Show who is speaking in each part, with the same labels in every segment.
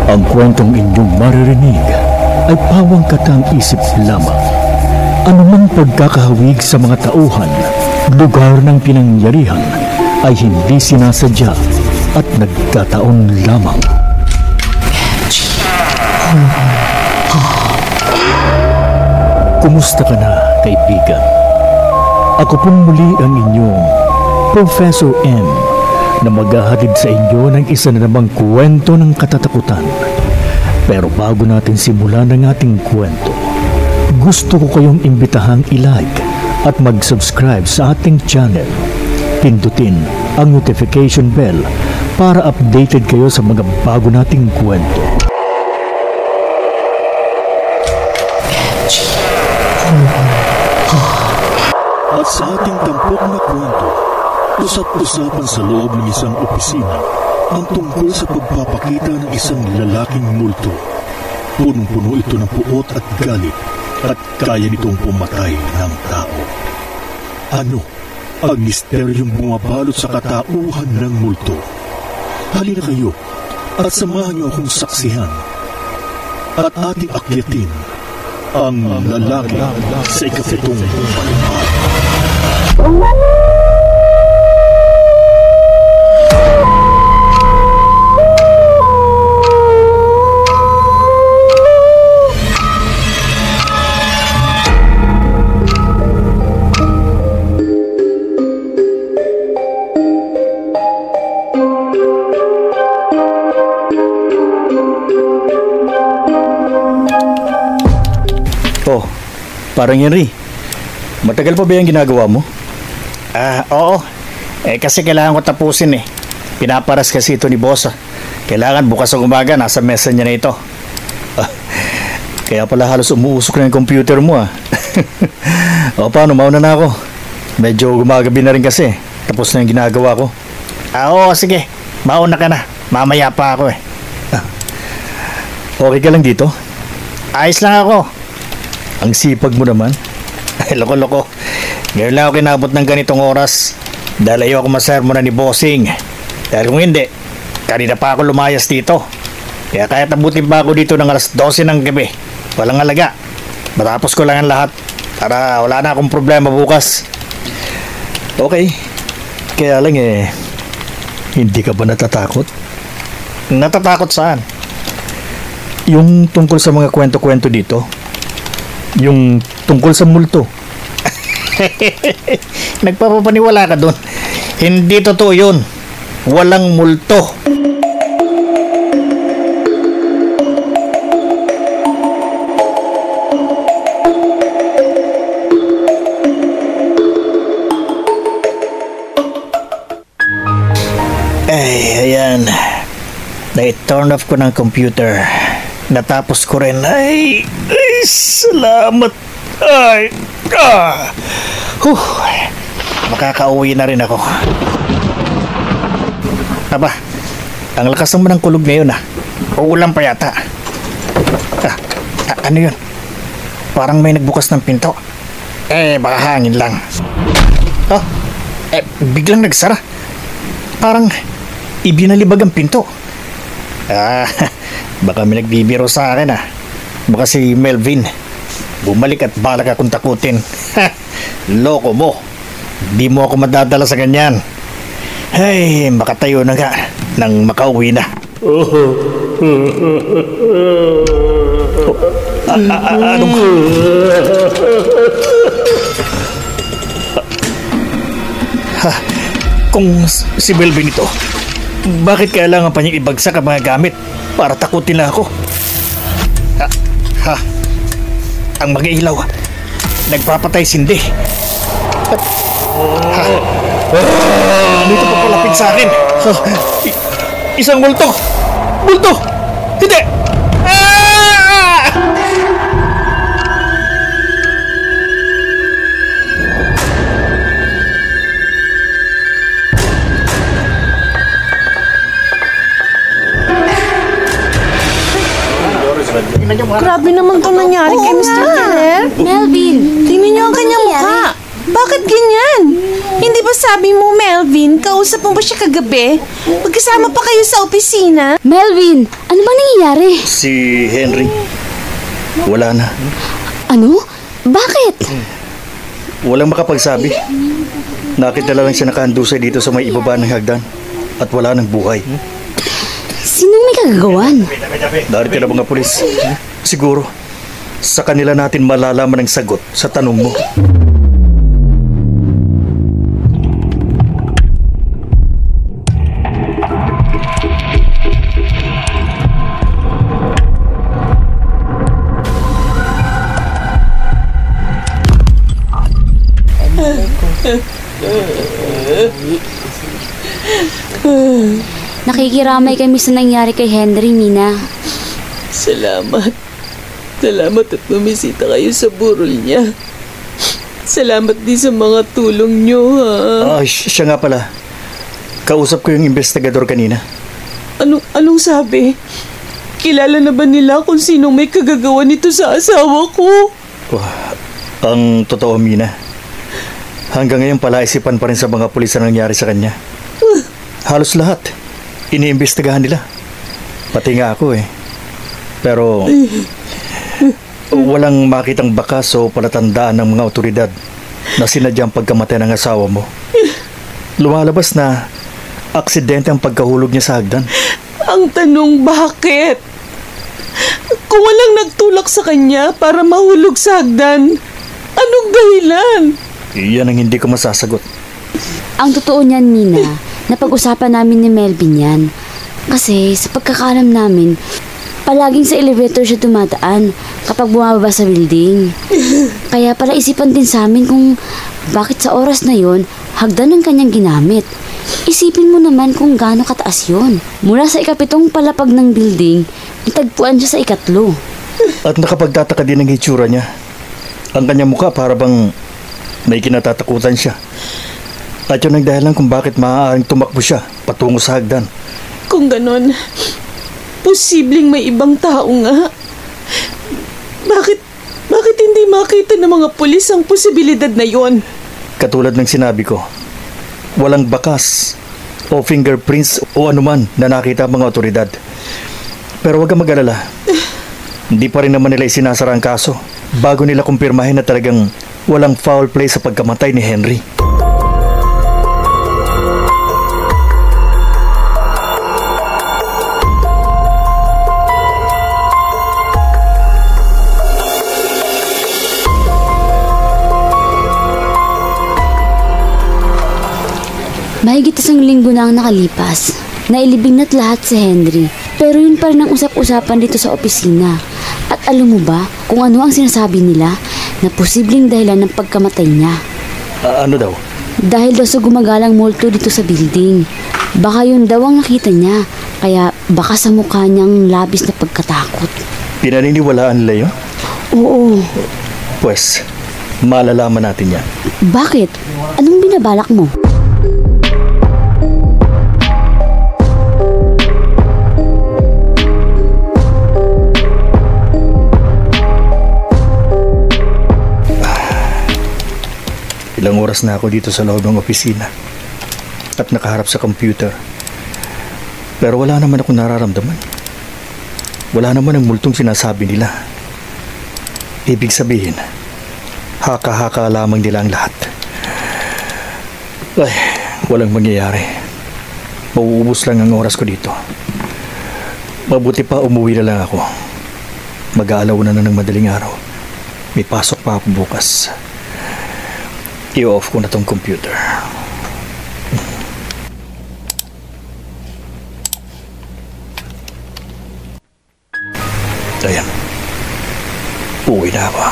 Speaker 1: Ang kwentong inyong maririnig ay pawang katang isip lamang. Anumang pagkakahawig sa mga tauhan, lugar ng pinangyarihan ay hindi sinasadya at nagkataon lamang. Kumusta ka na, kaibigan? Ako pong muli ang inyong Professor M na maghahatid sa inyo ng isa na namang kwento ng katatakutan. Pero bago natin simulan ang ating kwento, gusto ko kayong imbitahang i-like at mag-subscribe sa ating channel. Pindutin ang notification bell para updated kayo sa mga bago nating kwento. At sa ating tampok na kwento, usap-usapan sa loob ng isang opisina ang tungkol sa pagpapakita ng isang lalaking multo. Punong-puno ito ng puot at galit at kaya nitong pumatay ng tao. Ano ang misteryong bumabalot sa katauhan ng multo? Halina kayo at samahan niyo akong saksihan at ating akyatin ang lalaki sa ikapitong palipad.
Speaker 2: Oh, parang Henry, matagal pa ba yung ginagawa mo?
Speaker 3: Oo. Kasi kailangan ko tapusin eh. Pinaparas kasi ito ni boss. Kailangan bukas sa umaga, nasa mesa niya na ito.
Speaker 2: Kaya pala halos umuusok na yung computer mo O paano, mauna na ako. Medyo gumagabi na rin kasi. Tapos na yung ginagawa ko.
Speaker 3: Oo, sige. Mauna ka na. Mamaya pa ako eh.
Speaker 2: Okay ka lang dito?
Speaker 3: Ayos lang ako.
Speaker 2: Ang sipag mo naman.
Speaker 3: Loko-loko. Ngayon lang ako kinabot ng ganitong oras dahil ayaw ako masermonan ni Bossing. Dahil kung hindi, kanina pa ako lumayas dito. Kaya kahit abutin pa ako dito ng alas 12 ng gabi, walang alaga. Matapos ko lang ang lahat para wala na akong problema bukas.
Speaker 2: Okay. Kaya lang hindi ka ba natatakot?
Speaker 3: Natatakot saan?
Speaker 2: Yung tungkol sa mga kwento-kwento dito. Yung tungkol sa multo.
Speaker 3: Nagpapapaniwala ka doon. Hindi totoo yun. Walang multo. Ayan. Na-turn off ko ng computer. Natapos ko rin. Ay, salamat. Makakauwi na rin ako. Aba, ang lakas naman ng kulog ngayon Uulan pa yata. Ano yun? Parang may nagbukas ng pinto. Baka hangin lang. Biglang nagsara. Parang ibinalibag ang pinto. Baka may nagbibiro sa akin Baka si Melvin. Bumalik at balak akong takutin. Loko mo. Di mo ako madadala sa ganyan. Ay, makatayo na nga nang makauwi na. Anong... Kung si Melvin ito, bakit kailangan pa niyang ibagsak ang mga gamit para takutin na ako? Ang mga ilaw nagpapatay sindi. Dito pa palapit sa akin. Isang multo. Multo! Hindi!
Speaker 4: Grabe naman itong nangyari kay Mr. Keller.
Speaker 5: Melvin,
Speaker 4: Tingnan niyo ang kanyang mukha. Bakit ganyan? Hindi ba sabi mo, Melvin, kausap mo ba siya kagabi? Magkasama pa kayo sa opisina?
Speaker 5: Melvin, ano ba nangyayari?
Speaker 2: Si Henry, wala na.
Speaker 5: Ano? Bakit?
Speaker 2: Walang makapagsabi. Nakita lang siya nakahandusay dito sa may ibaba ng hagdan at wala ng buhay.
Speaker 5: Sinong may kagagawan?
Speaker 2: Narito na mga pulis. Siguro, sa kanila natin malalaman ang sagot sa tanong mo.
Speaker 5: Nakikiramay kami sa nangyari kay Henry, Mina.
Speaker 4: Salamat. Salamat at bumisita kayo sa burol niya. Salamat din sa mga tulong niyo, ha?
Speaker 2: Siya nga pala. Kausap ko yung investigador kanina.
Speaker 4: Anong sabi? Kilala na ba nila kung sinong may kagagawa nito sa asawa ko?
Speaker 2: Ang totoo, Mina, hanggang ngayon palaisipan pa rin sa mga pulis ang nangyari sa kanya. Halos lahat iniimbestigahan nila. Pati nga ako Pero walang makitang bakas o palatandaan ng mga otoridad na sinadyang pagkamatay ng asawa mo. Lumalabas na aksidente ang pagkahulog niya sa hagdan.
Speaker 4: Ang tanong, bakit? Kung walang nagtulak sa kanya para mahulog sa hagdan, anong dahilan?
Speaker 2: Iyan ang hindi ko masasagot.
Speaker 5: Ang totoo niyan, Mina, napag-usapan namin ni Melvin yan. Kasi sa pagkakalam namin, palaging sa elevator siya dumadaan kapag bumababa sa building. Kaya pala isipan din sa amin kung bakit sa oras na yon hagdan ang kanyang ginamit. Isipin mo naman kung gaano kataas yon. Mula sa ikapitong palapag ng building, itagpuan siya sa ikatlo.
Speaker 2: At nakapagtataka din ang hitsura niya. Ang kanyang mukha para bang may kinatatakutan siya. At yun ang dahilan kung bakit maaaring tumakbo siya patungo sa hagdan.
Speaker 4: Kung ganon, posibleng may ibang tao nga. Bakit hindi makita ng mga pulis ang posibilidad na yon?
Speaker 2: Katulad ng sinabi ko, walang bakas o fingerprints o anuman na nakita ang mga otoridad. Pero huwag kang mag-alala. Hindi pa rin naman nila isinasara ang kaso bago nila kumpirmahin na talagang walang foul play sa pagkamatay ni Henry.
Speaker 5: Mahigit 1 linggo na ang nakalipas. Nailibing na't lahat si Henry. Pero yun pa rin ang usap-usapan dito sa opisina. At alam mo ba kung ano ang sinasabi nila na posibleng dahilan ng pagkamatay niya?
Speaker 2: Ano daw?
Speaker 5: Dahil daw sa gumagalang multo dito sa building. Baka yun daw ang nakita niya. Kaya baka sa mukha niyang labis na pagkatakot.
Speaker 2: Pinaniniwalaan nila yun?
Speaker 5: Oo.
Speaker 2: Pues, malalaman natin yan.
Speaker 5: Bakit? Anong binabalak mo?
Speaker 2: Ilang oras na ako dito sa loob ng opisina at nakaharap sa computer. Pero wala naman akong nararamdaman. Wala naman ang multong sinasabi nila. Ibig sabihin, haka-haka lamang nila ang lahat. Ay, walang mangyayari. Mauubos lang ang oras ko dito. Mabuti pa umuwi na lang ako. Mag-aalaw na ng madaling araw. May pasok pa ako bukas. I-off ko na tong computer. Ayan. Uwi na ako.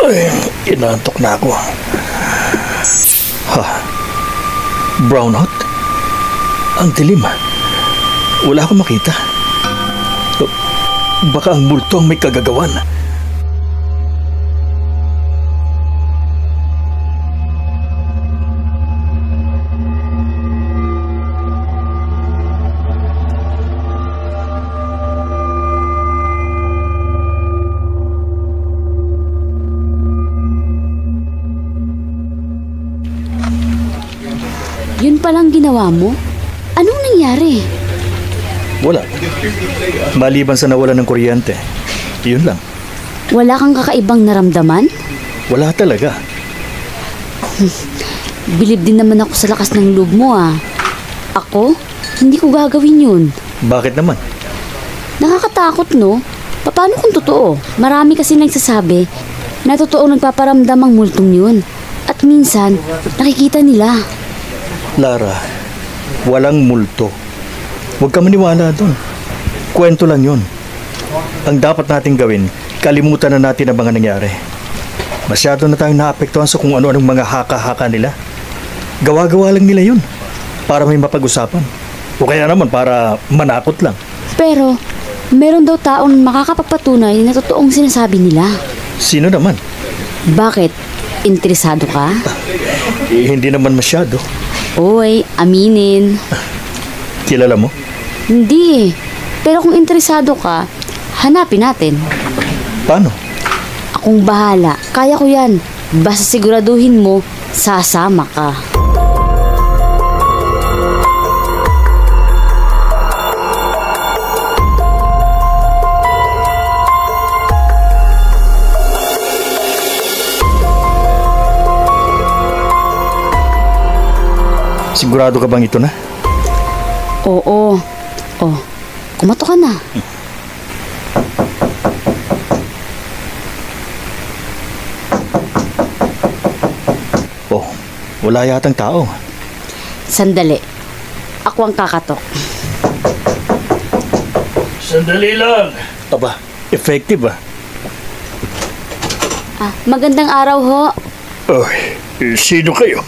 Speaker 2: Ay, inantok na ako. Brownout? Ang dilim. Wala akong makita. Baka ang multo ang may kagagawan.
Speaker 5: palang ginawa mo? Anong nangyari?
Speaker 2: Wala. Maliban sa nawalan ng kuryente. Yun lang.
Speaker 5: Wala kang kakaibang naramdaman?
Speaker 2: Wala talaga.
Speaker 5: Bilib din naman ako sa lakas ng loob mo ah. Ako? Hindi ko gagawin yun.
Speaker 2: Bakit naman?
Speaker 5: Nakakatakot no? Paano kung totoo? Marami kasi nagsasabi na totoong nagpaparamdam ang multong yun. At minsan, nakikita nila.
Speaker 2: Lara, walang multo. Huwag ka maniwala doon. Kwento lang yun. Ang dapat nating gawin, kalimutan na natin ang mga nangyari. Masyado na tayong naapektuhan sa kung ano-anong mga haka-haka nila. Gawa-gawa lang nila yun para may mapag-usapan. O kaya naman para manakot lang.
Speaker 5: Pero, meron daw taong makakapagpatunay na totoong sinasabi nila.
Speaker 2: Sino naman?
Speaker 5: Bakit? Interesado ka?
Speaker 2: Hindi naman masyado.
Speaker 5: Oy, aminin.
Speaker 2: Kilala mo?
Speaker 5: Hindi eh. Pero kung interesado ka, hanapin natin.
Speaker 2: Paano?
Speaker 5: Akong bahala. Kaya ko yan. Basta siguraduhin mo, sasama ka.
Speaker 2: Sigurado ka bang ito na?
Speaker 5: Oo. Oh, kumato ka na.
Speaker 2: Oh, wala yatang tao.
Speaker 5: Sandali. Ako ang kakatok.
Speaker 3: Sandali lang.
Speaker 2: Aba, effective ah.
Speaker 5: Magandang araw ho.
Speaker 3: Ay, sino kayo?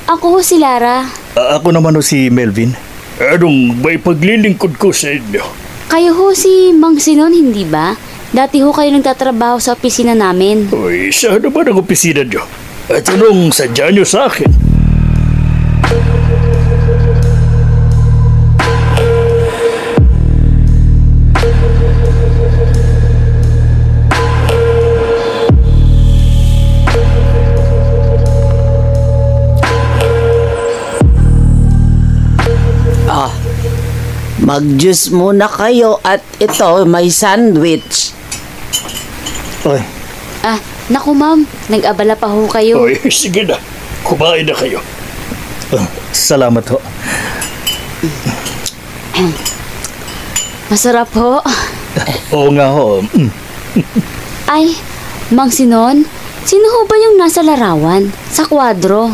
Speaker 5: Ako ho si Lara.
Speaker 2: Ako naman o si Melvin.
Speaker 3: Anong may paglilingkod ko sa inyo?
Speaker 5: Kayo ho si Mang Sinon, hindi ba? Dati ho kayo nagtatrabaho sa opisina namin.
Speaker 3: Uy, saan naman ang opisina nyo? At anong sadya nyo sa akin?
Speaker 6: Mag-juice muna kayo at ito, may sandwich.
Speaker 2: Ay,
Speaker 5: Naku ma'am, nag-abala pa ho kayo.
Speaker 3: Uy, sige na. Kumain na kayo.
Speaker 2: salamat ho.
Speaker 5: Masarap ho.
Speaker 2: Oo nga ho.
Speaker 5: Ay, Mang Sinon, sino ho ba yung nasa larawan? Sa kwadro?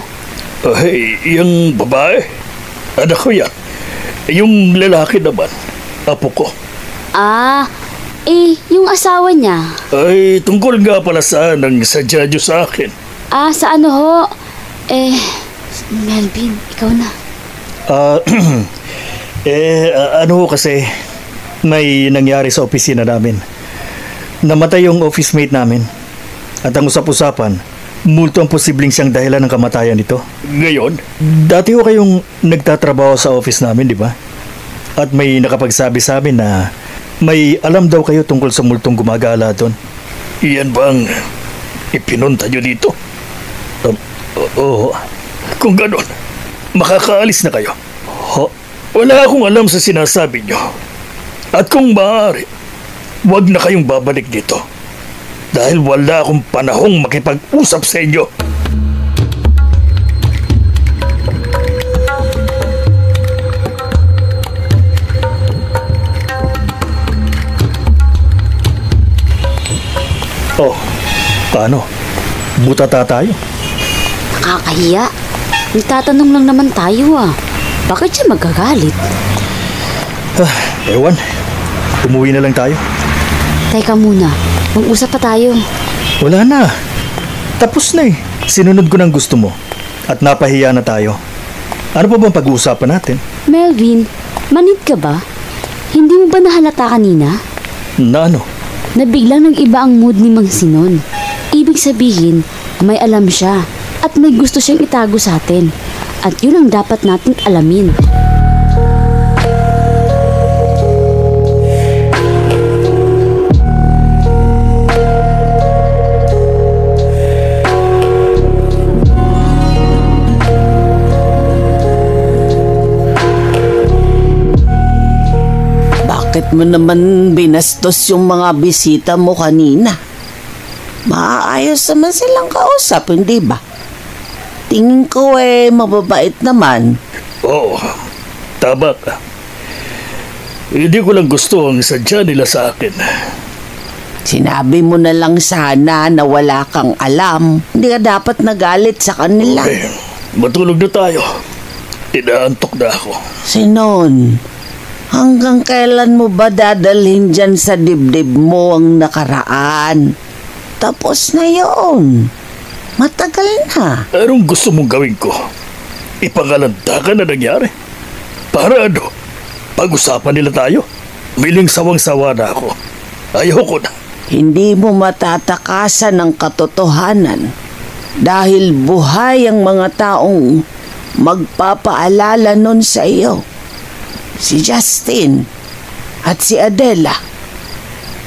Speaker 3: Ay, yung babae? Anak ko yan. Yung lalaki naman, apo ko.
Speaker 5: Yung asawa niya.
Speaker 3: Ay, tungkol nga pala saan ang sadya nyo sa akin.
Speaker 5: Sa ano ho? Melvin, ikaw na.
Speaker 2: Ano ho kasi, may nangyari sa opisina namin. Namatay yung office mate namin. At ang usap-usapan, multo ang posibleng siyang dahilan ng kamatayan nito.
Speaker 3: Ngayon?
Speaker 2: Dati ho kayong nagtatrabaho sa office namin, di ba? At may nakapagsabi sa amin na may alam daw kayo tungkol sa multong gumagala doon.
Speaker 3: Iyan bang ipinunta nyo dito?
Speaker 2: Oo.
Speaker 3: Kung ganon, makakaalis na kayo.
Speaker 2: Ho?
Speaker 3: Wala akong alam sa sinasabi nyo. At kung maaari, huwag na kayong babalik dito. Dahil wala akong panahong makipag-usap sa inyo.
Speaker 2: Oh, paano? Butata tayo?
Speaker 5: Nakakahiya. Nagtatanong lang naman tayo Bakit siya magagalit?
Speaker 2: Ewan. Umuwi na lang tayo.
Speaker 5: Teka muna, mag-usap pa tayo.
Speaker 2: Wala na. Tapos na eh. Sinunod ko ng gusto mo. At napahiya na tayo. Ano pa bang pag-uusapan natin?
Speaker 5: Melvin, manid ka ba? Hindi mo ba nahalata kanina?
Speaker 2: Na ano?
Speaker 5: Na biglang nag-iba ang mood ni Mang Sinon. Ibig sabihin, may alam siya at may gusto siyang itago sa atin. At yun ang dapat nating alamin.
Speaker 6: Bakit mo naman binastos yung mga bisita mo kanina? Maayos naman silang kausap, hindi ba? Tingin ko mababait naman.
Speaker 2: Oo, tama ka. Hindi ko lang gusto ang sadya nila sa akin.
Speaker 6: Sinabi mo na lang sana na wala kang alam. Hindi ka dapat nagalit sa kanila.
Speaker 2: Okay, matulog na tayo. Inaantok na ako.
Speaker 6: Sinon, hanggang kailan mo ba dadalhin dyan sa dibdib mo ang nakaraan? Tapos na yun. Matagal na.
Speaker 2: Anong gusto mong gawin ko? Ipangalanda ka na nangyari? Para ano? Pag-usapan nila tayo? Miling sawang-sawa na ako. Ayoko na.
Speaker 6: Hindi mo matatakasan ng katotohanan dahil buhay ang mga taong magpapaalala nun sa iyo. Si Justin at si Adela.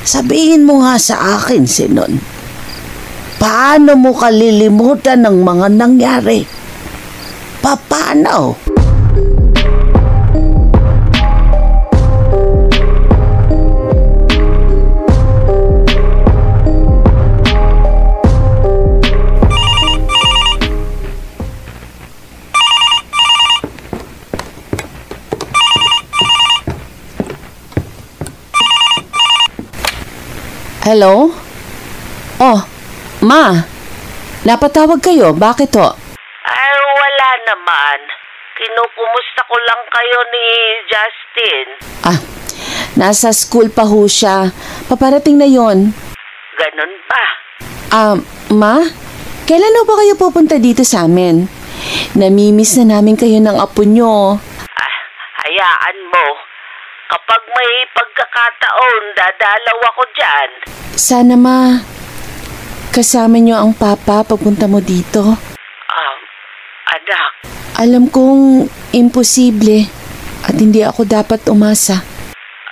Speaker 6: Sabihin mo nga sa akin, Sinon, paano mo kalilimutan ng mga nangyari? Paano? Hello? Oh, Ma. Napatawag kayo. Bakit ho?
Speaker 7: Ay, wala naman. Kinukumusta ko lang kayo ni Justin.
Speaker 6: Nasa school pa ho siya. Paparating na yon.
Speaker 7: Ganun ba?
Speaker 6: Ma? Kailan ho ba kayo pupunta dito sa amin? Namimiss na namin kayo ng apo nyo.
Speaker 7: Hayaan mo. Kapag may pagkakataon, dadalaw ako dyan.
Speaker 6: Sana, Ma. Kasama nyo ang papa pagpunta mo dito.
Speaker 7: Anak.
Speaker 6: Alam kong imposible at hindi ako dapat umasa.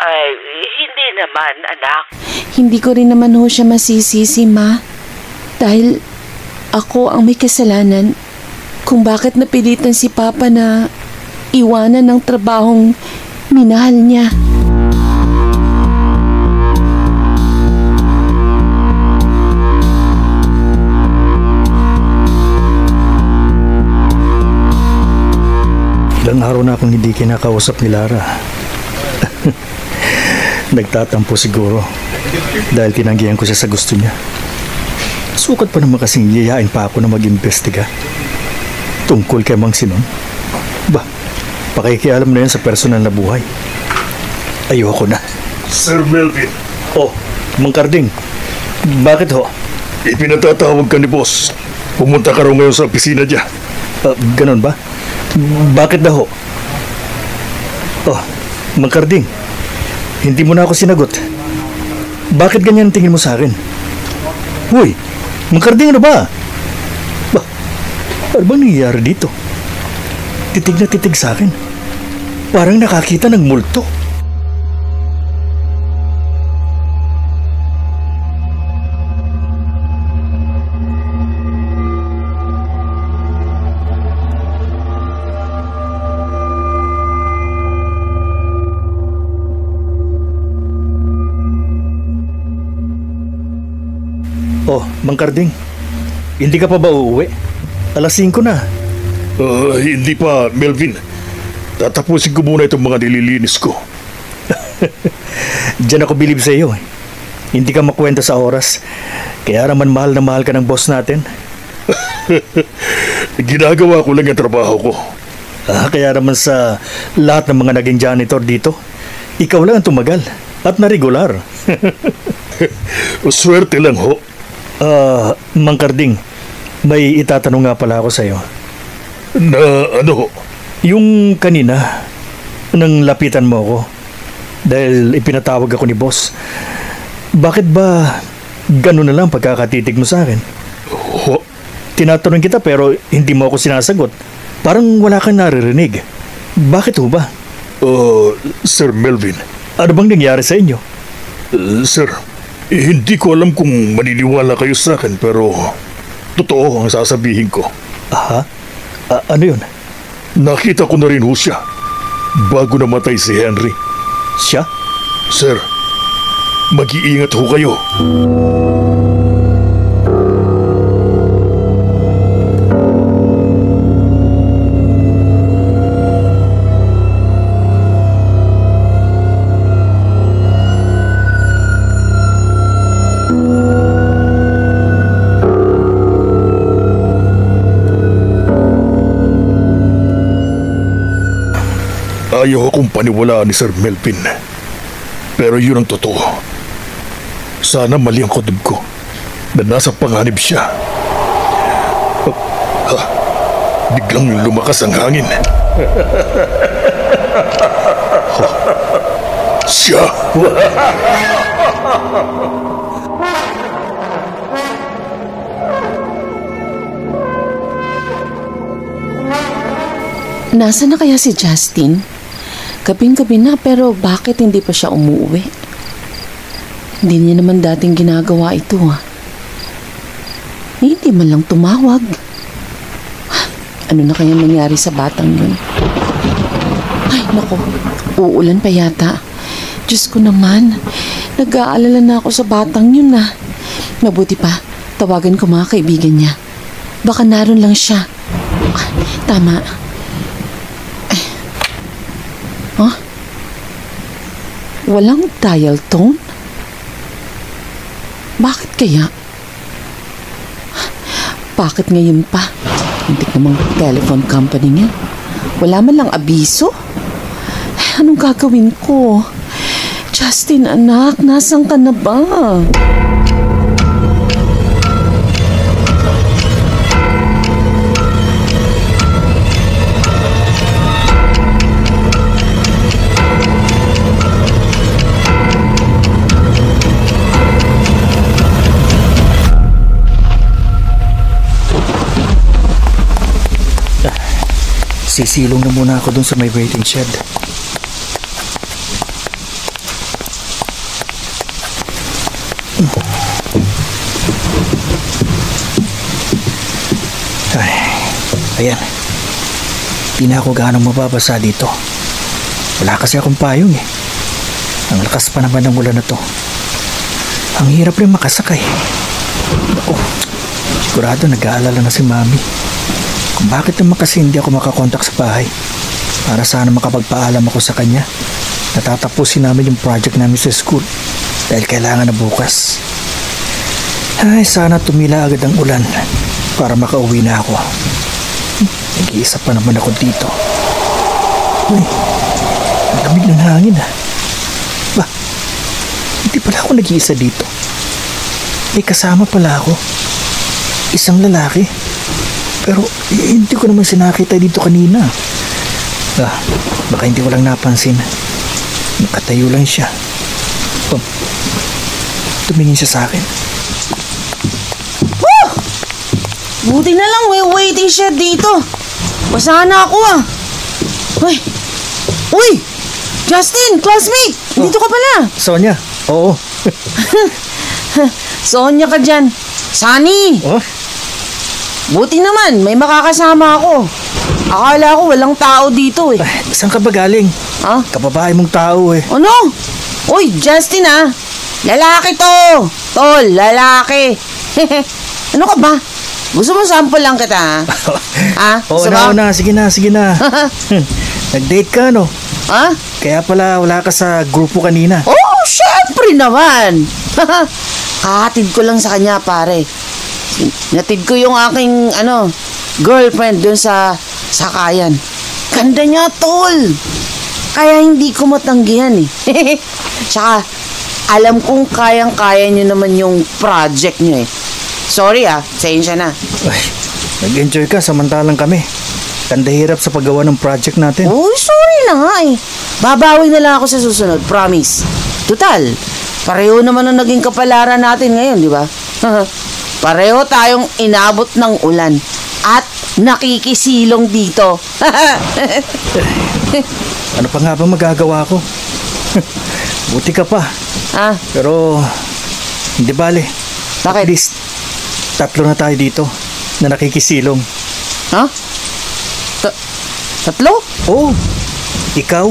Speaker 7: Ay, hindi naman, anak.
Speaker 6: Hindi ko rin naman ho siya masisisi, Ma. Dahil ako ang may kasalanan kung bakit napilitan si Papa na iwanan ng trabahong minahal niya.
Speaker 2: Ilang araw na akong hindi kinakausap ni Lara. Nagtatampo siguro dahil tinanggihan ko siya sa gusto niya. Sukat pa naman kasing yayain pa ako na mag-imbestiga tungkol kay Mang Sinon. Pakikialam na yan sa personal na buhay. Ayoko na.
Speaker 1: Sir Melvin.
Speaker 2: Oh, Mang Carding. Bakit ho?
Speaker 1: Ipinatatawag ka ni boss. Pumunta ka raw ngayon sa opisina niya.
Speaker 2: Ganon ba? Bakit daw ho? Oh, Mang Carding. Hindi mo na ako sinagot. Bakit ganyan ang tingin mo sa akin? Uy, Mang Carding, ano ba? Ano bang nangyayari dito? Titig na titig sa akin. Parang nakakita ng multo. Oh, Mang Carding, hindi ka pa ba uuwi? Alas 5 na.
Speaker 1: Hindi pa, Melvin. Tatapusin ko muna itong mga nililinis ko.
Speaker 2: Diyan ako bilib sa iyo. Hindi ka makwenta sa oras. Kaya naman mahal na mahal ka ng boss natin.
Speaker 1: Ginagawa ko lang yung trabaho ko.
Speaker 2: Kaya naman sa lahat ng mga naging janitor dito, ikaw lang ang tumagal at na-regular.
Speaker 1: Swerte lang ho.
Speaker 2: Mang Carding, may itatanong nga pala ako sa iyo.
Speaker 1: Na ano?
Speaker 2: Yung kanina, nang lapitan mo ako, dahil ipinatawag ako ni boss, bakit ba gano'n na lang pagkakatitig mo sa akin? Tinatanong kita pero hindi mo ako sinasagot. Parang wala kang naririnig. Bakit ho ba?
Speaker 1: Sir Melvin.
Speaker 2: Ano bang nangyari sa inyo?
Speaker 1: Sir, hindi ko alam kung maniniwala kayo sa akin pero totoo ang sasabihin ko.
Speaker 2: Ano yun?
Speaker 1: Nakita ko na rin ho siya bago namatay si Henry.
Speaker 2: Siya?
Speaker 1: Sir, mag-iingat ho kayo. Ayaw akong paniwalaan ni Sir Melvin. Pero yun ang totoo. Sana mali ang kutob ko na nasa panganib siya. Biglang lumakas ang hangin. Siya!
Speaker 6: Nasaan na kaya si Justin? Gabing-gabi na pero bakit hindi pa siya umuwi? Hindi niya naman dating ginagawa ito Hindi man lang tumawag. Ano na kaya nangyari sa batang yun? Ay, naku, uulan pa yata. Diyos ko naman, nag-aalala na ako sa batang yun Mabuti pa, tawagan ko mga kaibigan niya. Baka naroon lang siya. Tama. Walang dial tone? Bakit kaya? Bakit ngayon pa? Hindi namang telephone company niya. Wala man lang abiso? Anong gagawin ko? Justin, anak, nasan ka na ba?
Speaker 2: Sisilong na muna ako dun sa may waiting shed. Ayan. Di na ako gaano mababasa dito. Wala kasi akong payong Ang lakas pa naman ng ulan na to. Ang hirap rin makasakay. Sigurado nag-aalala na si Mami. Kung bakit naman kasi hindi ako makakontak sa bahay para sana makapagpaalam ako sa kanya. Natatapusin namin yung project namin sa school dahil kailangan na bukas. Ay, sana tumila agad ang ulan para makauwi na ako. Nag-iisa pa naman ako dito. Uy, ang lamig ng hangin Ba, hindi pala ako nag-iisa dito. May kasama pala ako. Isang lalaki. Pero hindi ko naman sinakita dito kanina. Baka hindi ko lang napansin. Nakatayo lang siya. Tumingin siya sa akin.
Speaker 8: Buti na lang may waiting shed dito. Basahan na ako Uy! Justin, classmate! Dito ka pala.
Speaker 2: Sonia? Oo.
Speaker 8: Sonia ka dyan. Sunny! Buti naman, may makakasama ako. Akala ko walang tao dito
Speaker 2: Saan ka ba galing? Kababae mong tao
Speaker 8: Ano? Uy, Justin Lalaki to! Tol, lalaki. Ano ka ba? Gusto mo sample lang kita
Speaker 2: Oo na, sige na. Nag-date ka Kaya pala wala ka sa grupo kanina.
Speaker 8: Syempre naman. Hatid ko lang sa kanya, pare. Natid ko yung aking girlfriend dun sa sakayan. Ganda niya, tol. Kaya hindi ko matanggihan Tsaka alam kong kayang-kaya niyo naman yung project niyo Sorry sensya na.
Speaker 2: Nag-enjoy ka samantalang kami. Kanda hirap sa paggawa ng project natin.
Speaker 8: Sorry na nga Babawi na lang ako sa susunod, promise. Total, pareho naman ang naging kapalaran natin ngayon, di ba? Pareho tayong inabot ng ulan at nakikisilong dito.
Speaker 2: Ano pa nga ba magagawa ko? Buti ka pa. Pero hindi bale.
Speaker 8: Bakit?
Speaker 2: At least 3 na tayo dito na nakikisilong.
Speaker 8: Tatlo?
Speaker 2: Oo. Ikaw,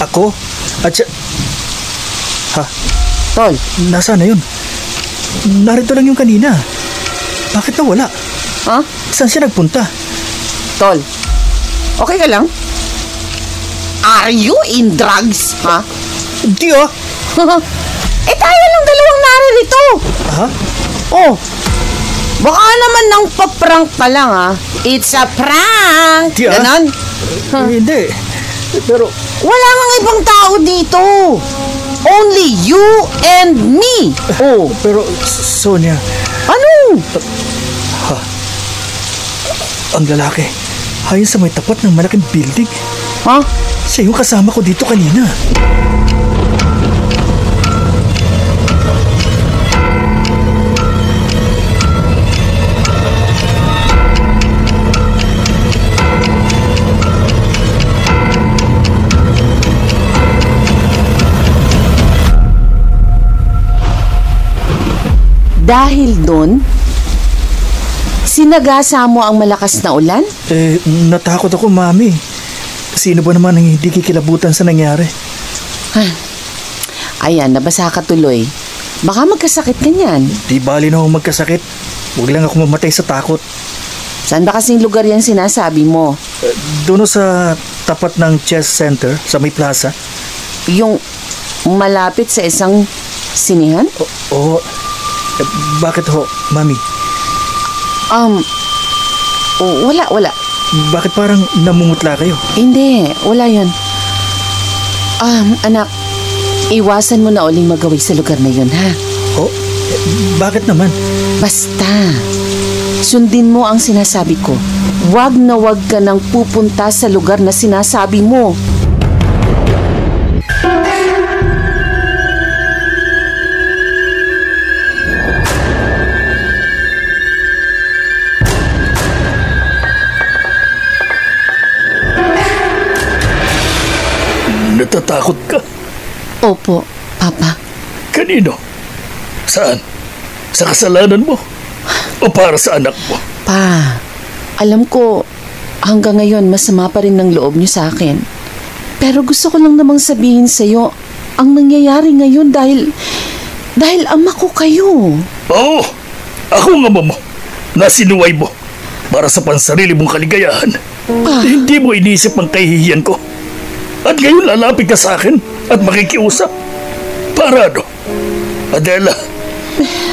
Speaker 2: ako, at Ha?
Speaker 8: Tol,
Speaker 2: Nasaan na yun? Narito lang yung kanina. Bakit nawala?
Speaker 8: ha?
Speaker 2: Saan siya nagpunta?
Speaker 8: Tol, okay ka lang? Are you in drugs, ha?
Speaker 2: Hindi ah.
Speaker 8: Tayo lang dalawang naririto.
Speaker 2: Ha?
Speaker 8: Oh, baka naman nang paprank ka lang, ha? It's a prank!
Speaker 2: Di,
Speaker 8: Ganon?
Speaker 2: Hindi. Pero,
Speaker 8: Wala kang ibang tao dito. Only you and me. Oh,
Speaker 2: pero, Sonia,
Speaker 8: ano?
Speaker 2: ang lalaki, hayon sa may tapat ng malaking building.
Speaker 8: Ha?
Speaker 2: Siya yung kasama ko dito kanina.
Speaker 6: Dahil doon, sinagasa mo ang malakas na ulan?
Speaker 2: Natakot ako, Mami. Sino ba naman ang hindi kikilabutan sa nangyari?
Speaker 6: Ayan, nabasa ka tuloy. Baka magkasakit ka niyan.
Speaker 2: Di bali na akong magkasakit. Huwag lang ako mamatay sa takot.
Speaker 6: Saan ba kasing lugar yan sinasabi mo?
Speaker 2: Doon sa tapat ng chess center, sa may plaza.
Speaker 6: Yung malapit sa isang sinihan?
Speaker 2: Oo. Bakit ho, Mami?
Speaker 6: Wala.
Speaker 2: Bakit parang namumutla kayo?
Speaker 6: Hindi, wala yun. Anak, iwasan mo na uling magaway sa lugar na yun, ha?
Speaker 2: Oh, bakit naman?
Speaker 6: Basta, sundin mo ang sinasabi ko. Wag na wag ka nang pupunta sa lugar na sinasabi mo.
Speaker 3: Natatakot ka?
Speaker 6: Opo, Papa.
Speaker 3: Kanino? Saan? Sa kasalanan mo? O para sa anak mo?
Speaker 6: Pa, alam ko hanggang ngayon masama pa rin ng loob niyo sa akin. Pero gusto ko lang namang sabihin sa'yo ang nangyayari ngayon dahil ama ko kayo.
Speaker 3: Oo, ako ang ama mo. Nasinuway mo para sa pansarili mong kaligayahan. Hindi mo inisip ang kahihiyan ko. At ngayon lalapit ka sa akin at makikiusap. Para ano? Adela,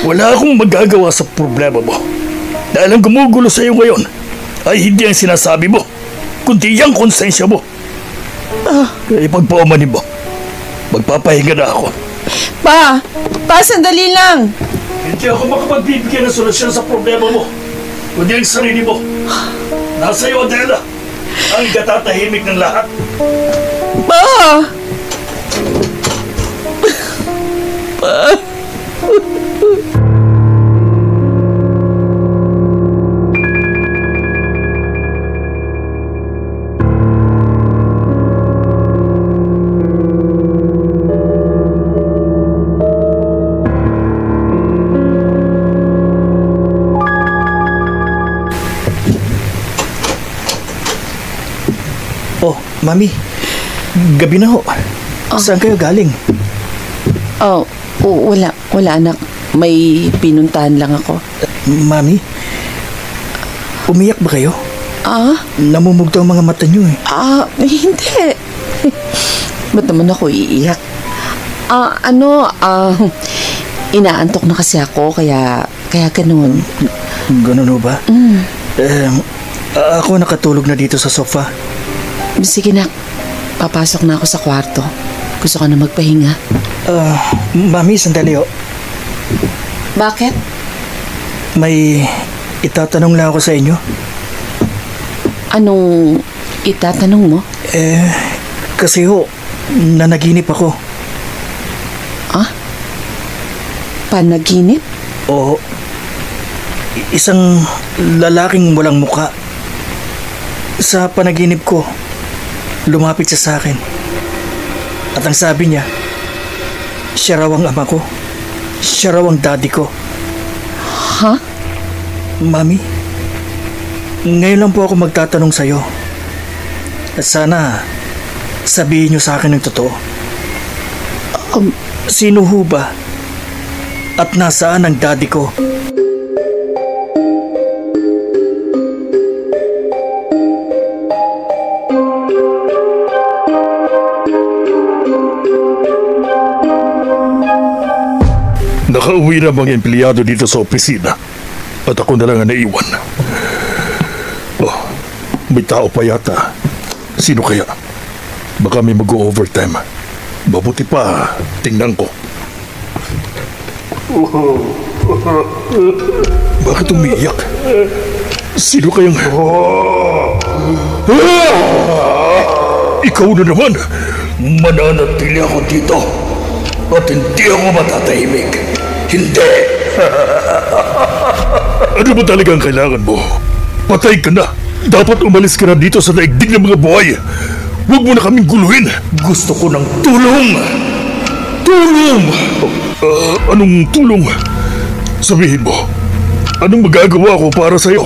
Speaker 3: wala akong magagawa sa problema mo. Dahil ang gumugulo sa iyo ngayon ay hindi ang sinasabi mo, kundi ang konsensya mo. Kaya pagpaumanin mo, magpapahinga na ako.
Speaker 6: Pa, sandali lang.
Speaker 3: Hindi ako makapagbibigyan ng solusyon sa problema mo, kundi ang sarili mo. Nasa iyo, Adela, ang katatahimik ng lahat.
Speaker 6: Pa!
Speaker 2: Oh, Mami. Gabi na ho. Saan kayo galing?
Speaker 6: Wala anak. May pinuntahan lang ako.
Speaker 2: Mami? Umiyak ba kayo? Namumugto ang mga mata niyo eh.
Speaker 6: Hindi. Ba't naman ako iiyak? Inaantok na kasi ako, kaya ganun.
Speaker 2: Ganun ho ba? Ako nakatulog na dito sa sofa.
Speaker 6: Sige na, papasok na ako sa kwarto. Gusto ko na magpahinga.
Speaker 2: Mami, sandali ho.
Speaker 6: Bakit?
Speaker 2: May itatanong lang ako sa inyo.
Speaker 6: Anong itatanong mo?
Speaker 2: Kasi ho, nanaginip ako.
Speaker 6: Panaginip?
Speaker 2: Oo. Isang lalaking walang muka. Sa panaginip ko, lumapit siya sa akin. At ang sabi niya, siya raw ang ama ko. Siya raw ang daddy ko.
Speaker 6: Ha?
Speaker 2: Mami, ngayon lang po ako magtatanong sa'yo. At sana sabihin niyo sa akin ng totoo. Sino ho ba? At nasaan ang daddy ko?
Speaker 1: Nakauwi na mga empleyado dito sa opisina at ako na lang ang naiwan. Oh, may tao pa yata. Sino kaya? Baka may mag-overtime. Mabuti pa, tingnan ko. Bakit umiiyak? Sino kayang... Ikaw na naman! Mananatili ako dito at hindi ako matatahimik. Hindi! Ano ba talagang kailangan mo? Patay ka na! Dapat umalis ka na dito sa daigdig ng mga buhay! Huwag mo na kaming guluhin! Gusto ko ng tulong! Tulong! Anong tulong? Sabihin mo, anong magagawa ko para sa'yo?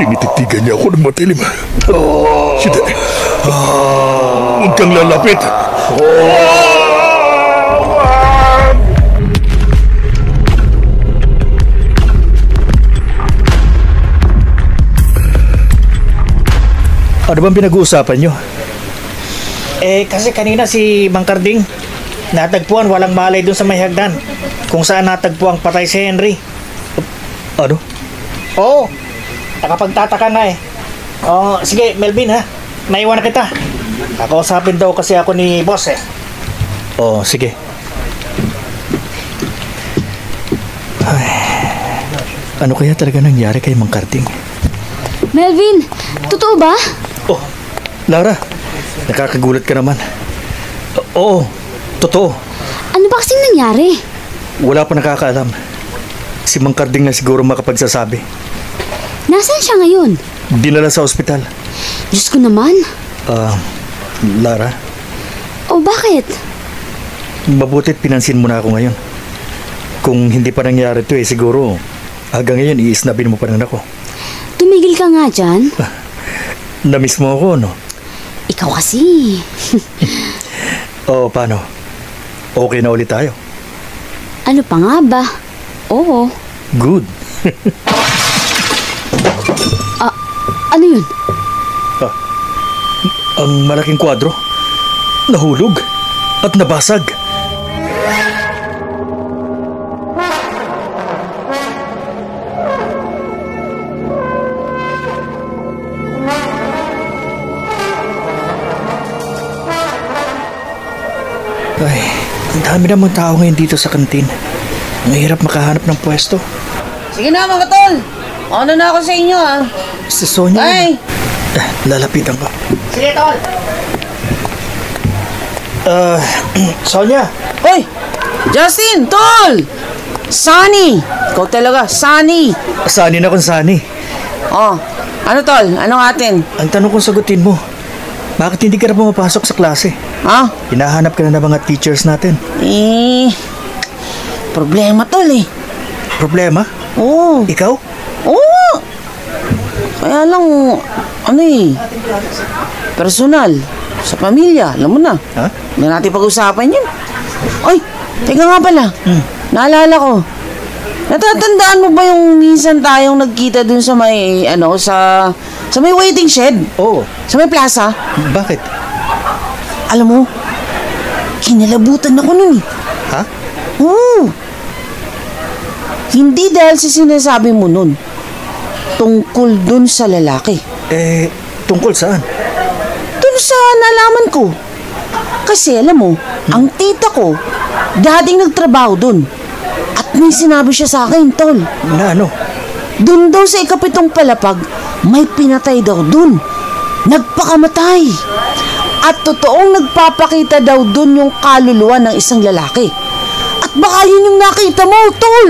Speaker 1: Tinititigan niya ako ng matilim. Hindi. Huwag kang lalapit!
Speaker 2: Ano bang pinag-uusapan nyo?
Speaker 3: Kasi kanina si Mang Carding natagpuan walang malay dun sa may hagdan kung saan natagpuan patay si Henry.
Speaker 2: Ano?
Speaker 3: Oo, nakapagtataka na sige Melvin ha, naiwan na kita. Kakausapin daw kasi ako ni boss
Speaker 2: Oh, sige. Ay, ano kaya talaga nangyari kay Mang Carding?
Speaker 5: Melvin, totoo ba?
Speaker 2: Oh, Lara, nakakagulat ka naman. Oo, totoo.
Speaker 5: Ano ba kasing nangyari?
Speaker 2: Wala pa nakakaalam. Si Mang Carding na siguro makapagsasabi.
Speaker 5: Nasaan siya ngayon?
Speaker 2: Dinala sa ospital.
Speaker 5: Diyos ko naman.
Speaker 2: Lara,
Speaker 5: O bakit?
Speaker 2: mabutit pinansin mo na ako ngayon. Kung hindi pa nangyari ito siguro hanggang ngayon iisnabin mo pa rin ako.
Speaker 5: Tumigil ka nga dyan.
Speaker 2: Namiss mo ako, no?
Speaker 5: Ikaw kasi.
Speaker 2: O, paano? Okay na ulit tayo?
Speaker 5: Ano pa nga ba? Oo.
Speaker 2: Good.
Speaker 5: Ano yun?
Speaker 2: Ang malaking kwadro nahulog at nabasag. Ay, ang dami namang tao ngayon dito sa kantin. Mahirap makahanap ng pwesto.
Speaker 8: Sige na mga tol. Ano na ako sa inyo
Speaker 2: Si Sonia.
Speaker 8: Ay!
Speaker 2: Lalapitan ko.
Speaker 3: Sige tol.
Speaker 2: Sonia.
Speaker 8: Hoy! Justin! Tol! Sunny! Ikaw talaga, Sunny!
Speaker 2: Sani na kung sani.
Speaker 8: Oh, ano tol? Anong atin?
Speaker 2: Ang tanong kong sagutin mo, bakit hindi ka na pumapasok sa klase?
Speaker 8: Ha?
Speaker 2: Hinahanap ka na ng mga teachers natin.
Speaker 8: Problema tol
Speaker 2: Problema?
Speaker 8: Oo.
Speaker 2: Ikaw?
Speaker 8: Oo! Kaya lang, personal. Sa pamilya, alam mo na.
Speaker 2: Ha?
Speaker 8: Hindi natin pag-usapan yun. Ay, teka nga pala. Naalala ko. Natatandaan mo ba yung minsan tayong nagkita dun sa may, sa may waiting shed?
Speaker 2: Oo.
Speaker 8: Sa may plaza?
Speaker 2: Bakit?
Speaker 8: Alam mo, kinalabutan ako nun
Speaker 2: Ha?
Speaker 8: Oo. Hindi dahil sa sinasabi mo nun. Tungkol dun sa lalaki.
Speaker 2: Tungkol saan?
Speaker 8: Dun sa nalaman ko. Kasi alam mo, ang tita ko, dating nagtrabaho dun. At may sinabi siya sa akin, tol.
Speaker 2: Na ano?
Speaker 8: Dun daw sa ikapitong palapag, may pinatay daw dun. Nagpakamatay. At totoong nagpapakita daw dun yung kaluluwa ng isang lalaki. At baka yun yung nakita mo, tol.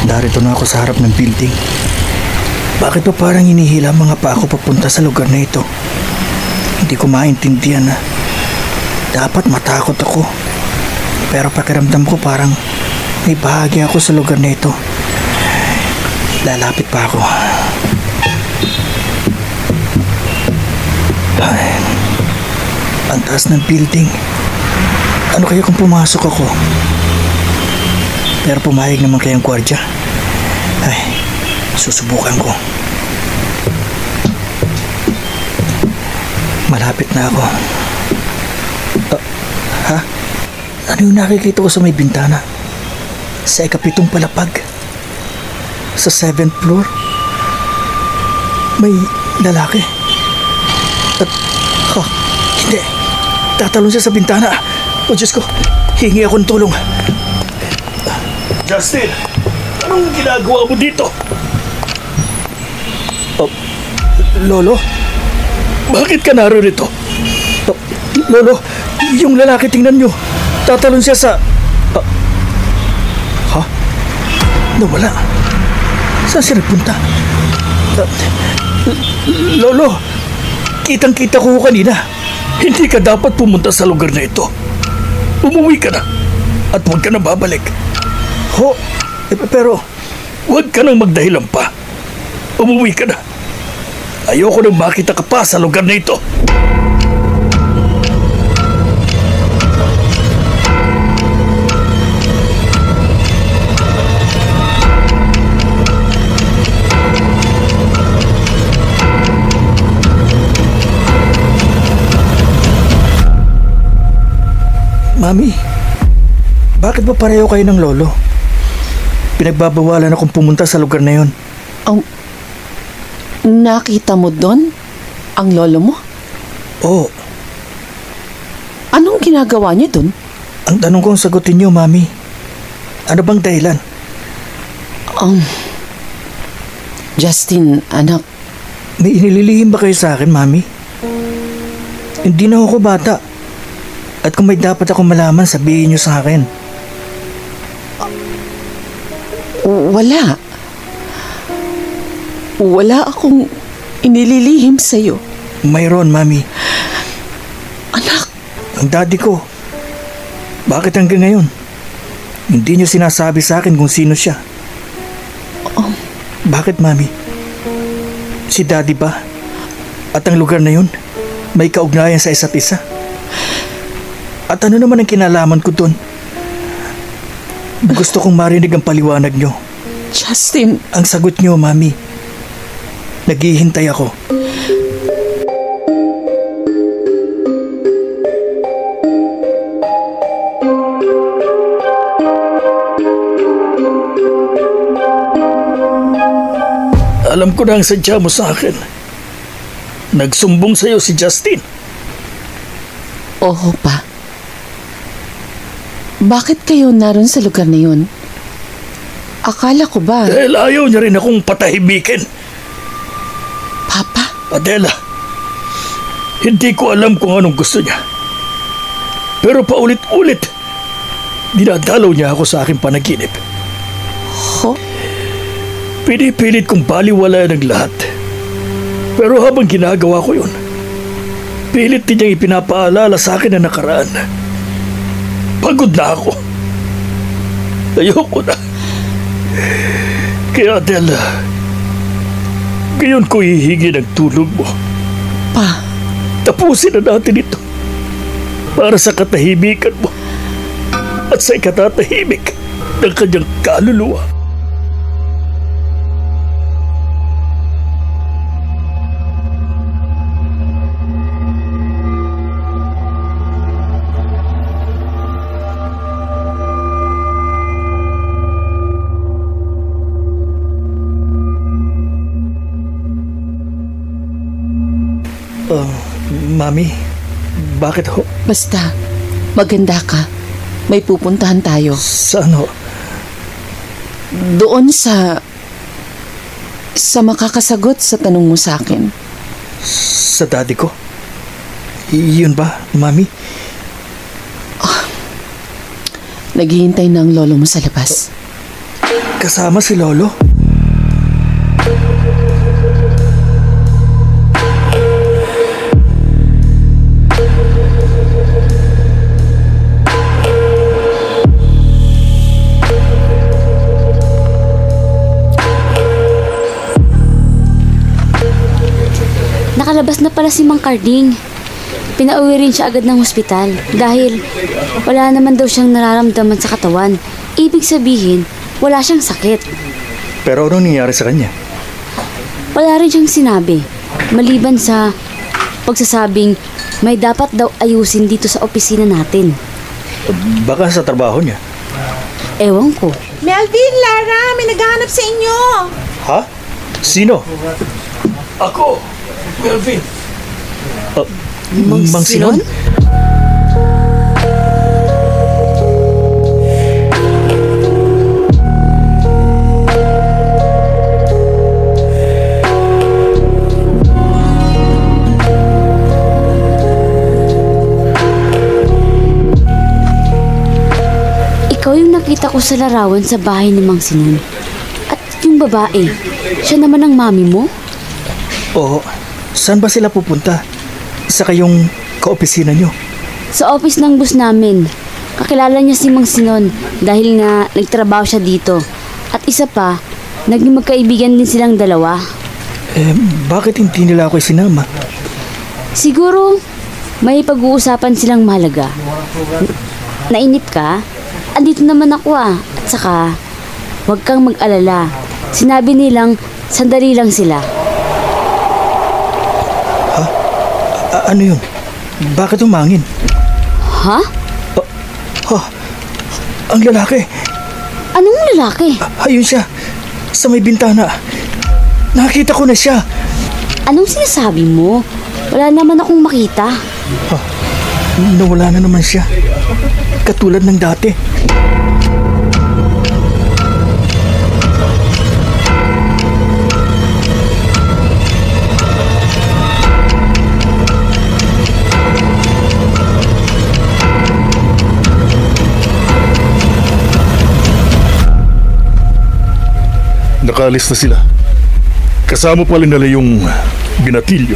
Speaker 2: Narito na ako sa harap ng building. Bakit pa parang hinihila mga pa ako papunta sa lugar na ito? Hindi ko maintindihan Dapat matakot ako. Pero pakiramdam ko parang may bahagi ako sa lugar na ito. Lalapit pa ako. Ay, ang taas ng building. Ano kaya kung pumasok ako? Pero pumayag naman kayang gwardya. Ay, susubukan ko. Malapit na ako. Ha? Ano yung nakikita ko sa may bintana? Sa ikapitong palapag. Sa 7th floor. May lalaki. At, hindi. Tatalon siya sa bintana. O Diyos ko, hingi ako ng tulong.
Speaker 3: Justin, anong ginagawa mo dito?
Speaker 2: Lolo?
Speaker 3: Bakit ka narito?
Speaker 2: Lolo, yung lalaki, tingnan nyo. Tatalon siya sa... Ha? Nawala. Saan siya nagpunta?
Speaker 3: Lolo, kitang-kita ko kanina. Hindi ka dapat pumunta sa lugar na ito. Umuwi ka na at huwag ka na babalik.
Speaker 2: Ho? Pero...
Speaker 3: Huwag ka nang magdahilan pa. Umuwi ka na. Ayoko nang makita ka pa sa lugar na ito.
Speaker 2: Mami, bakit ba pareho kayo ng lolo? Pinagbabawalan akong pumunta sa lugar na yon.
Speaker 6: Nakita mo doon ang lolo mo?
Speaker 2: Oo.
Speaker 6: Anong ginagawa niya doon?
Speaker 2: Ang tanong kong sagutin niyo, Mami. Ano bang dahilan?
Speaker 6: Justin, anak.
Speaker 2: May inililihim ba kayo sa akin, Mami? Hindi na ako bata. At kung may dapat akong malaman, sabihin niyo sa akin.
Speaker 6: Wala. Wala akong inililihim sa'yo.
Speaker 2: Mayroon, Mami.
Speaker 6: Anak.
Speaker 2: Ang daddy ko. Bakit hanggang ngayon? Hindi niyo sinasabi sa akin kung sino siya. Bakit, Mami? Si daddy ba? At ang lugar na yun, may kaugnayan sa isa't isa? At ano naman ang kinalaman ko doon? Gusto kong marinig ang paliwanag niyo.
Speaker 6: Justin.
Speaker 2: Ang sagot niyo, Mami. Naghihintay ako.
Speaker 3: Alam ko na ang sadya mo sa akin. Nagsumbong sa'yo si Justin.
Speaker 6: Oo pa. Bakit kayo naroon sa lugar na yun? Akala ko ba...
Speaker 3: Dahil ayaw niya rin akong patahimikin.
Speaker 6: Papa?
Speaker 3: Adela, hindi ko alam kung anong gusto niya. Pero paulit-ulit, dinadalaw niya ako sa aking panaginip.
Speaker 6: Ho?
Speaker 3: Pinipilit kong baliwalayan ang lahat. Pero habang ginagawa ko yun, pilit din niyang ipinapaalala sa akin na nakaraan. Pagod na ako. Ayoko na. Kaya Adela, ngayon ko hihingi ng tulong mo.
Speaker 6: Pa?
Speaker 3: Tapusin na natin ito. Para sa katahimikan mo at sa ikatatahimik ng kanyang kaluluwa.
Speaker 2: Mami, bakit ho?
Speaker 6: Basta, maganda ka. May pupuntahan tayo.
Speaker 2: Saan ho?
Speaker 6: Doon sa makakasagot sa tanong mo sa akin.
Speaker 2: Sa daddy ko? Yun ba, Mami?
Speaker 6: Naghihintay na ang lolo mo sa labas.
Speaker 2: Kasama si Lolo?
Speaker 5: pala si Mang Carding. Pinauwi rin siya agad ng hospital dahil wala naman daw siyang nararamdaman sa katawan. Ibig sabihin, wala siyang sakit.
Speaker 2: Pero anong nangyari sa kanya?
Speaker 5: Wala rin siyang sinabi, maliban sa pagsasabing may dapat daw ayusin dito sa opisina natin.
Speaker 2: Baka sa trabaho niya.
Speaker 5: Ewan ko.
Speaker 6: Melvin, Lara, may naghahanap sa inyo.
Speaker 2: Ha? Sino? Ako, Melvin. Mang Sinon?
Speaker 5: Ikaw yung nakita ko sa larawan sa bahay ni Mang Sinon. At yung babae, siya naman ang mami mo?
Speaker 2: Oo. Saan ba sila pupunta? Sa kayong kaopisina nyo?
Speaker 5: Sa office ng boss namin. Kakilala niya si Mang Sinon dahil nga nagtrabaho siya dito. At isa pa, naging magkaibigan din silang dalawa.
Speaker 2: Bakit hindi nila ako sinama?
Speaker 5: Siguro, may pag-uusapan silang mahalaga. Nainip ka? Andito naman ako At saka, huwag kang mag-alala. Sinabi nilang, sandali lang sila.
Speaker 2: Ano yun? Bakit umangin?
Speaker 5: Ha?
Speaker 2: Ang lalaki.
Speaker 5: Anong lalaki?
Speaker 2: Ayun siya. Sa may bintana. Nakita ko na siya.
Speaker 5: Anong sinasabi mo? Wala naman akong makita.
Speaker 2: Nawala na naman siya. Katulad ng dati.
Speaker 1: Nakaalis na sila. Kasama pala nila yung binatilyo.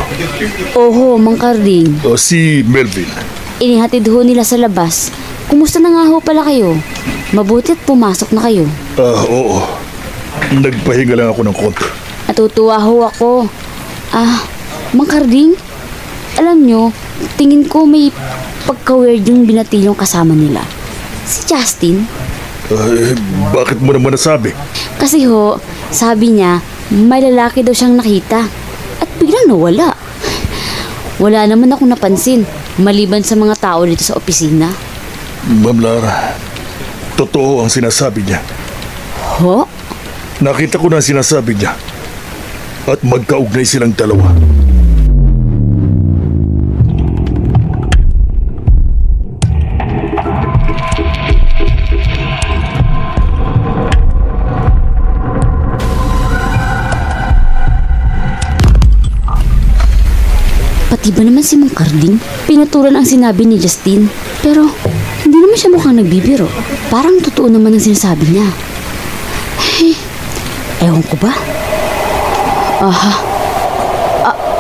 Speaker 5: Oho, Mang Carding.
Speaker 1: Si Melvin.
Speaker 5: Inihatid ho nila sa labas. Kumusta na nga ho pala kayo? Mabuti't pumasok na kayo.
Speaker 1: Oo. Nagpahinga lang ako ng konti.
Speaker 5: Natutuwa ho ako. Mang Carding, alam nyo, tingin ko may pagka-weird yung binatilyong kasama nila. Si Justin.
Speaker 1: Bakit mo naman nasabi?
Speaker 5: Kasi ho, sabi niya, may lalaki daw siyang nakita. At biglang nawala. Wala naman akong napansin, maliban sa mga tao dito sa opisina.
Speaker 1: Ma'am Lara, totoo ang sinasabi niya.
Speaker 5: Ho?
Speaker 1: Nakita ko na ang sinasabi niya. At magkaugnay silang dalawa.
Speaker 5: Pati ba naman si Mang Carding? Pinaturan ang sinabi ni Justin. Pero hindi naman siya mukhang nagbibiro. Parang totoo naman ang sinasabi niya. Ewan ko ba?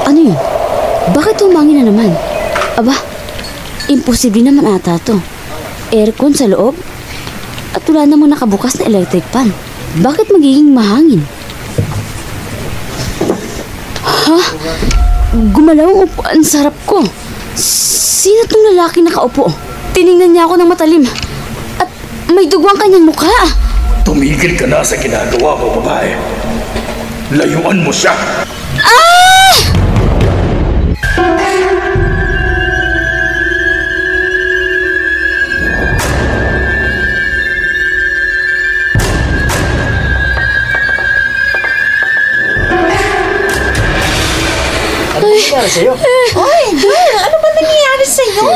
Speaker 5: Ano yun? Bakit humangin na naman? Aba, imposible naman ata to. Aircon sa loob? At wala namang nakabukas na electric fan. Bakit magiging mahangin? Gumalaw ang upuan sa harap ko. Sino tong lalaki nakaupo? Tiningnan niya ako ng matalim. At may dugo ang kanyang mukha.
Speaker 1: Tumigil ka na sa ginagawa mo, babae. Layuan mo siya.
Speaker 6: Oy, girl, ano ba nangyayari sa'yo?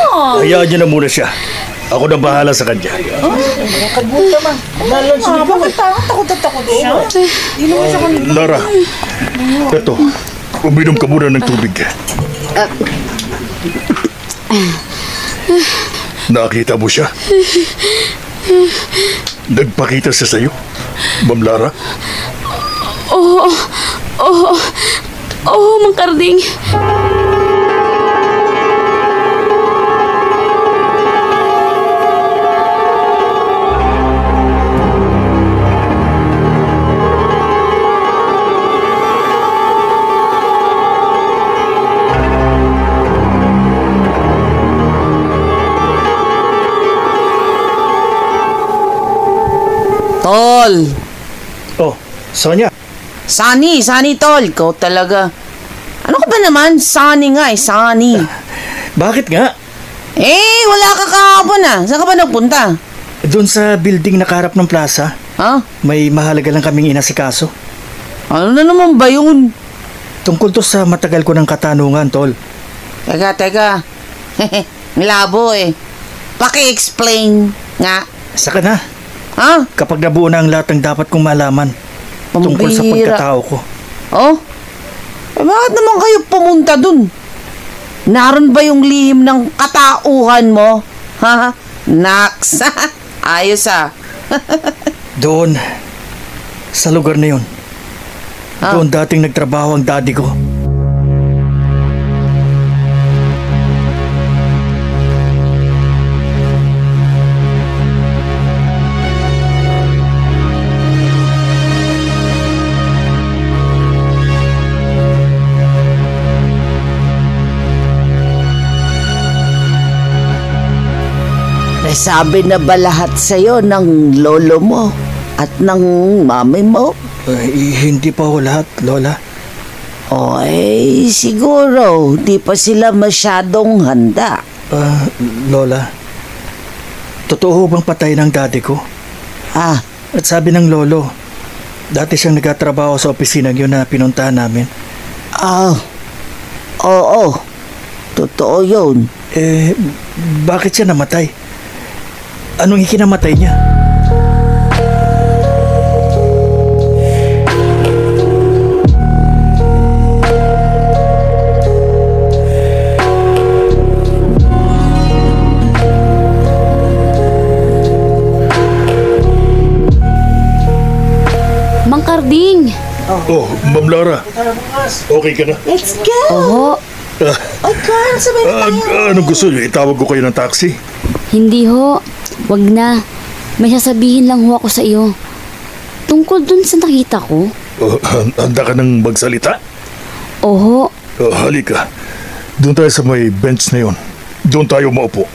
Speaker 2: Hayaan niyo na muna siya. Ako na bahala sa kanya.
Speaker 6: Bakit takot na takot siya?
Speaker 1: Lara, eto, uminom ka muna ng tubig. Nakita mo siya? Nagpakita siya sa'yo, Ma'am Lara?
Speaker 5: Oo, Mang Carding.
Speaker 8: Tol!
Speaker 2: Oh, Sonia.
Speaker 8: Sunny tol. Ikaw talaga. Ano ka ba naman? Sunny nga eh, Sunny.
Speaker 2: Bakit nga?
Speaker 8: Wala ka kahapon ah. Saan ka ba nagpunta?
Speaker 2: Doon sa building na kaharap ng plaza,
Speaker 8: Ha?
Speaker 2: may mahalaga lang kaming inasikaso.
Speaker 8: Ano na naman ba yun?
Speaker 2: Tungkol to sa matagal ko ng katanungan, tol.
Speaker 8: Teka. Labo eh. Paki-explain nga.
Speaker 2: Saka na,
Speaker 8: Ha?
Speaker 2: kapag nabuo na ang lahat ng dapat kong malaman tungkol sa
Speaker 8: Pambihira.
Speaker 2: pagkatao ko.
Speaker 8: Oh? Bakit naman kayo pumunta dun? Naroon ba yung lihim ng katauhan mo? Ha? Naks. Ayos ah.
Speaker 2: Doon, sa lugar na yun,
Speaker 8: Ha?
Speaker 2: doon dating nagtrabaho ang daddy ko.
Speaker 8: Sabi na ba lahat sa'yo ng lolo mo at ng mami mo?
Speaker 2: Hindi pa ho lahat, Lola.
Speaker 8: Siguro, di pa sila masyadong handa.
Speaker 2: Lola, totoo bang patay ng daddy ko?
Speaker 8: Ah,
Speaker 2: At sabi ng lolo, dati siyang nagtatrabaho sa opisina yun na pinuntahan namin.
Speaker 8: Oo. Totoo yun.
Speaker 2: Bakit siya namatay? Anong ikinamatay niya?
Speaker 5: Mang Karding!
Speaker 1: Oh, Ma'am Lara. Okay ka na?
Speaker 8: Let's go!
Speaker 5: Oo,
Speaker 8: Ay, Carl, sabay tayo.
Speaker 1: Anong gusto niyo? Itawag ko kayo ng taxi?
Speaker 5: hindi ho. Wag na. May sasabihin lang ho ako sa iyo. Tungkol dun sa nakita ko.
Speaker 1: Handa ka nang magsalita?
Speaker 5: Oho,
Speaker 1: Halika. Doon tayo sa may bench na yon. Doon tayo maupo.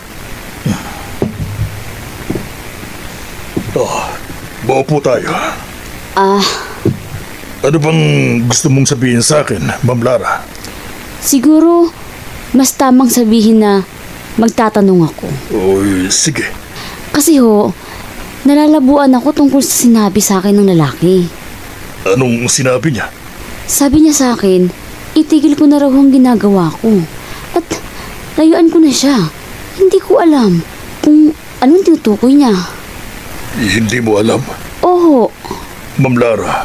Speaker 1: Maupo tayo. Ano bang gusto mong sabihin sa akin, Ma'am Lara?
Speaker 5: siguro mas tamang sabihin na magtatanong ako.
Speaker 1: Sige.
Speaker 5: Kasi ho, nalalabuan ako tungkol sa sinabi sa akin ng lalaki.
Speaker 1: Anong sinabi niya?
Speaker 5: Sabi niya sa akin, itigil ko na raw ang ginagawa ko. At layuan ko na siya. Hindi ko alam kung anong tinutukoy niya.
Speaker 1: Hindi mo alam?
Speaker 5: Oho.
Speaker 1: Ma'am Lara,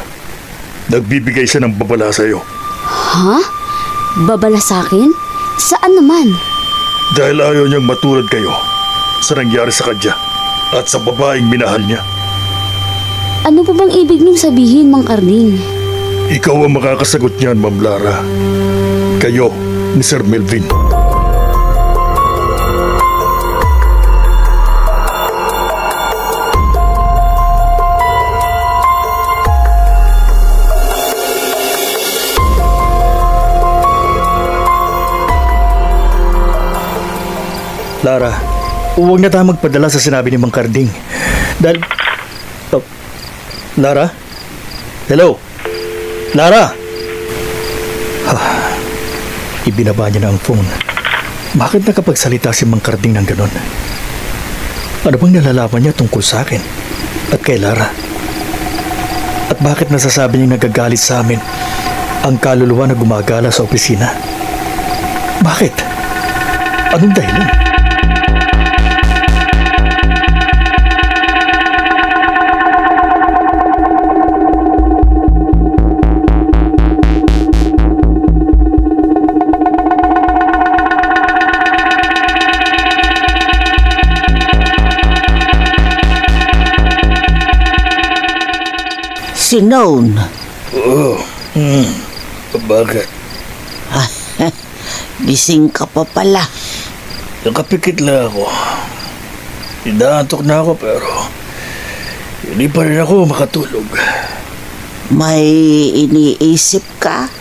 Speaker 1: nagbibigay siya ng babala sa iyo.
Speaker 5: Ha? Babala sa akin? Saan naman?
Speaker 1: Dahil ayaw niyang matulad kayo sa nangyari sa kanya at sa babaeng minahal niya.
Speaker 5: Ano pa bang ibig niyong sabihin, Mang Karding?
Speaker 1: Ikaw ang makakasagot niyan, Ma'am Lara. Kayo ni Sir Melvin.
Speaker 2: Lara, huwag na tayo magpadala sa sinabi ni Mang Karding. Dahil... Lara? Hello? Lara? Ibinaba niya na ang phone. Bakit nakapagsalita si Mang Karding ng ganon? Ano bang nalalaman niya tungkol sa akin at kay Lara? At bakit nasasabi niyang nagagalit sa amin ang kaluluwa na gumagala sa opisina? Bakit? Anong dahilan?
Speaker 8: Known.
Speaker 2: Bakit?
Speaker 8: Gising ka pa pala.
Speaker 2: Nakapikit lang ako. Inaantok na ako pero hindi pa rin ako makatulog.
Speaker 8: May iniisip ka?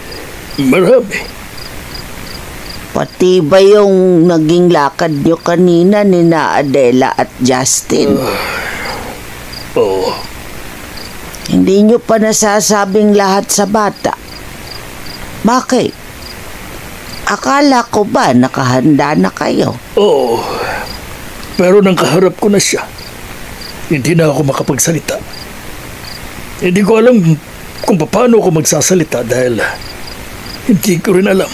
Speaker 2: Marami.
Speaker 8: Pati ba yung naging lakad nyo kanina ni na Adela at Justin?
Speaker 2: Oo.
Speaker 8: Hindi nyo pa nasasabing lahat sa bata. Bakit? Akala ko ba nakahanda na kayo?
Speaker 2: Oo, pero nang kaharap ko na siya, hindi na ako makapagsalita. Hindi ko alam kung paano ako magsasalita dahil hindi ko rin alam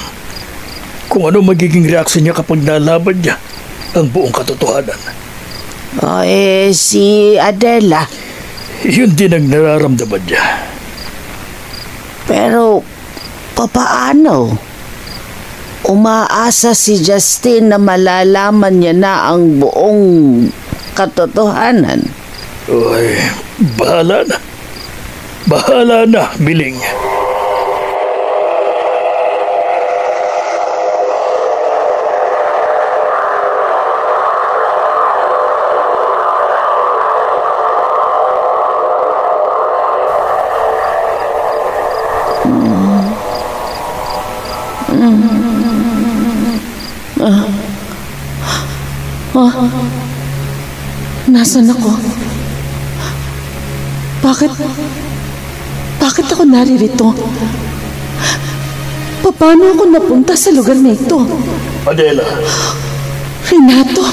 Speaker 2: kung ano magiging reaksyon niya kapag nalaman niya ang buong katotohanan.
Speaker 8: O si Adela?
Speaker 2: Yun din ang nararamdaman niya.
Speaker 8: Pero, papaano? Umaasa si Justin na malalaman niya na ang buong katotohanan.
Speaker 2: Uy, bahala na. Bahala na, Miling.
Speaker 6: Nasaan ako? Bakit ako naririto? Paano ako napunta sa lugar na ito?
Speaker 2: Adela.
Speaker 6: Renato?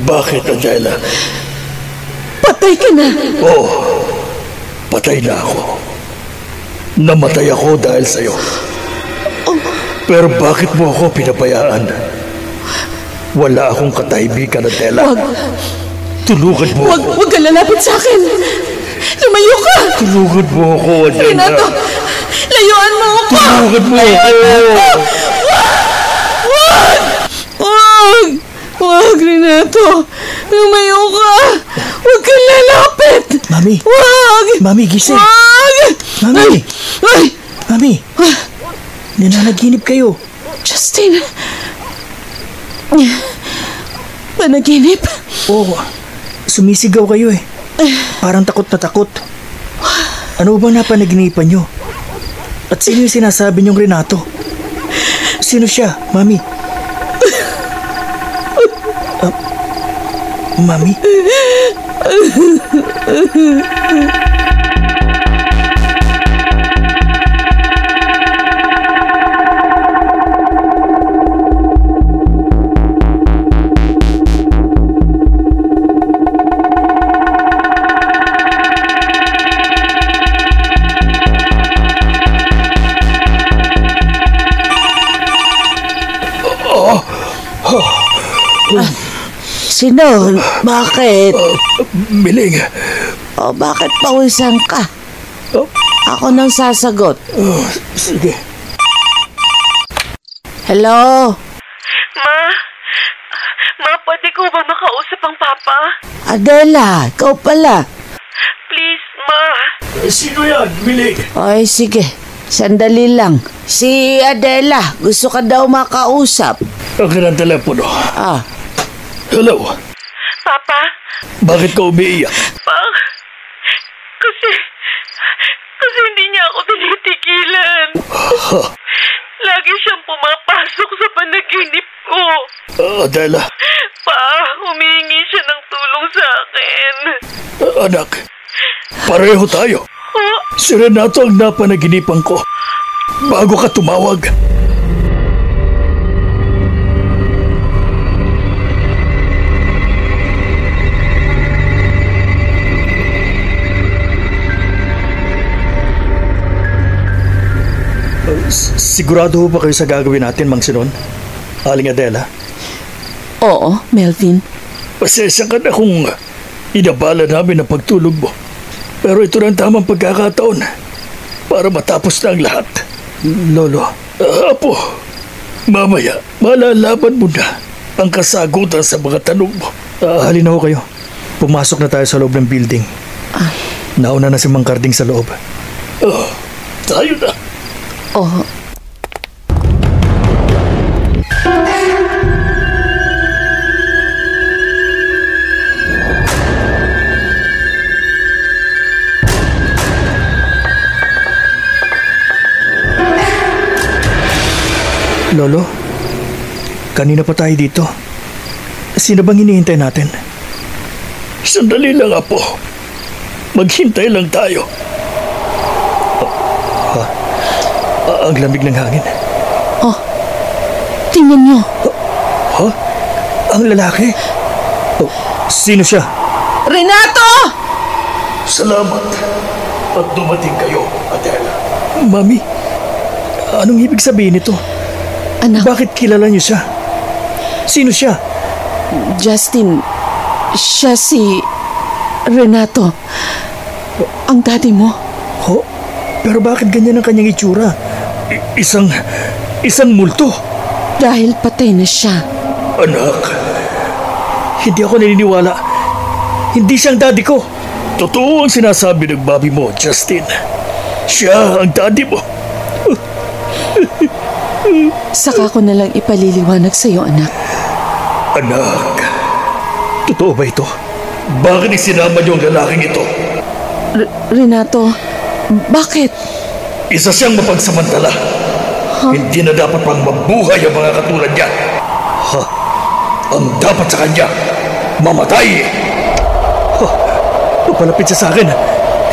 Speaker 2: Bakit, Adela?
Speaker 6: Patay ka na!
Speaker 2: Oo, patay na ako. Namatay ako dahil sa'yo. Pero bakit mo ako pinabayaan? Wala akong katahimikan, Adela.
Speaker 6: Wag.
Speaker 2: Tulungan mo ako.
Speaker 6: Wag ka lalapit sa akin. Lumayo ka.
Speaker 2: Tulungan mo ako, Adela.
Speaker 6: Renato, layuan mo ako.
Speaker 2: Tulungan mo ako.
Speaker 6: Wag, Renato. Lumayo ka. Wag ka lalapit.
Speaker 2: Mami.
Speaker 6: Wag.
Speaker 2: Mami, gising.
Speaker 6: Wag.
Speaker 2: Mami.
Speaker 6: Ay.
Speaker 2: Mami. Nananaginip kayo.
Speaker 6: Justin. Panaginip?
Speaker 2: Oo. Sumisigaw kayo eh. Parang takot na takot. Ano ba napanaginipan nyo? At sino yung sinasabi niyong Renato? Sino siya, Mami? Mami?
Speaker 8: Sino? Bakit?
Speaker 2: Miling.
Speaker 8: Bakit pawisan ka? Ako nang sasagot.
Speaker 2: Sige.
Speaker 8: Hello?
Speaker 7: Ma, pwede ko ba makausap ang papa?
Speaker 8: Adela, ikaw pala.
Speaker 7: Please, Ma.
Speaker 2: Sino yan, Miling?
Speaker 8: Ay, sige. Sandali lang. Si Adela, gusto ka daw makausap.
Speaker 2: Akin ang telepono. Hello?
Speaker 7: Papa?
Speaker 2: Bakit ka umiiyak?
Speaker 7: Pa? Kasi hindi niya ako tinitigilan. Lagi siyang pumapasok sa panaginip ko.
Speaker 2: Adela?
Speaker 7: Pa, humihingi siya ng tulong sa akin.
Speaker 2: Anak, pareho tayo. Si Renato ang napanaginipan ko bago ka tumawag. Sigurado ba kayo sa gagawin natin, Mang Sinon? Aling Adela?
Speaker 6: Oo, Melvin.
Speaker 2: Pasensya ka na kung inabala namin ang pagtulog mo. Pero ito na ang tamang pagkakataon para matapos na ang lahat. Lolo, Apo, mamaya malalaman mo na ang kasagutan sa mga tanong mo. Halina ho kayo. Pumasok na tayo sa loob ng building. Nauna na si Mang Carding sa loob. Tayo na. Lolo, kanina pa tayo dito. Sino bang hinihintay natin? Sandali lang, Apo. Maghintay lang tayo. Ang lamig ng hangin.
Speaker 6: Oh, tingnan niyo.
Speaker 2: Ha? Ang lalaki? Oh, sino siya?
Speaker 6: Renato!
Speaker 2: Salamat. At dumating kayo, Adela. Mami, anong ibig sabihin nito?
Speaker 6: Anak,
Speaker 2: Bakit kilala niyo siya? Sino siya?
Speaker 6: Justin, siya si Renato. Ang daddy mo.
Speaker 2: Ho? Pero bakit ganyan ang kanyang itsura? Isang multo.
Speaker 6: Dahil patay na siya.
Speaker 2: Anak, hindi ako naniniwala. Hindi siyang daddy ko. Totoo ang sinasabi ng babi mo, Justin. Siya ang daddy mo.
Speaker 6: Saka ko na lang ipaliliwanag sa'yo, anak.
Speaker 2: Anak, totoo ba ito? Bakit isinama niyo ang lalaking ito?
Speaker 6: Renato, bakit?
Speaker 2: Isa siyang mapagsamantala. Hindi na dapat pang mabuhay ang mga katulad niya. Ang dapat sa kanya, mamatay. Papalapit siya sa akin.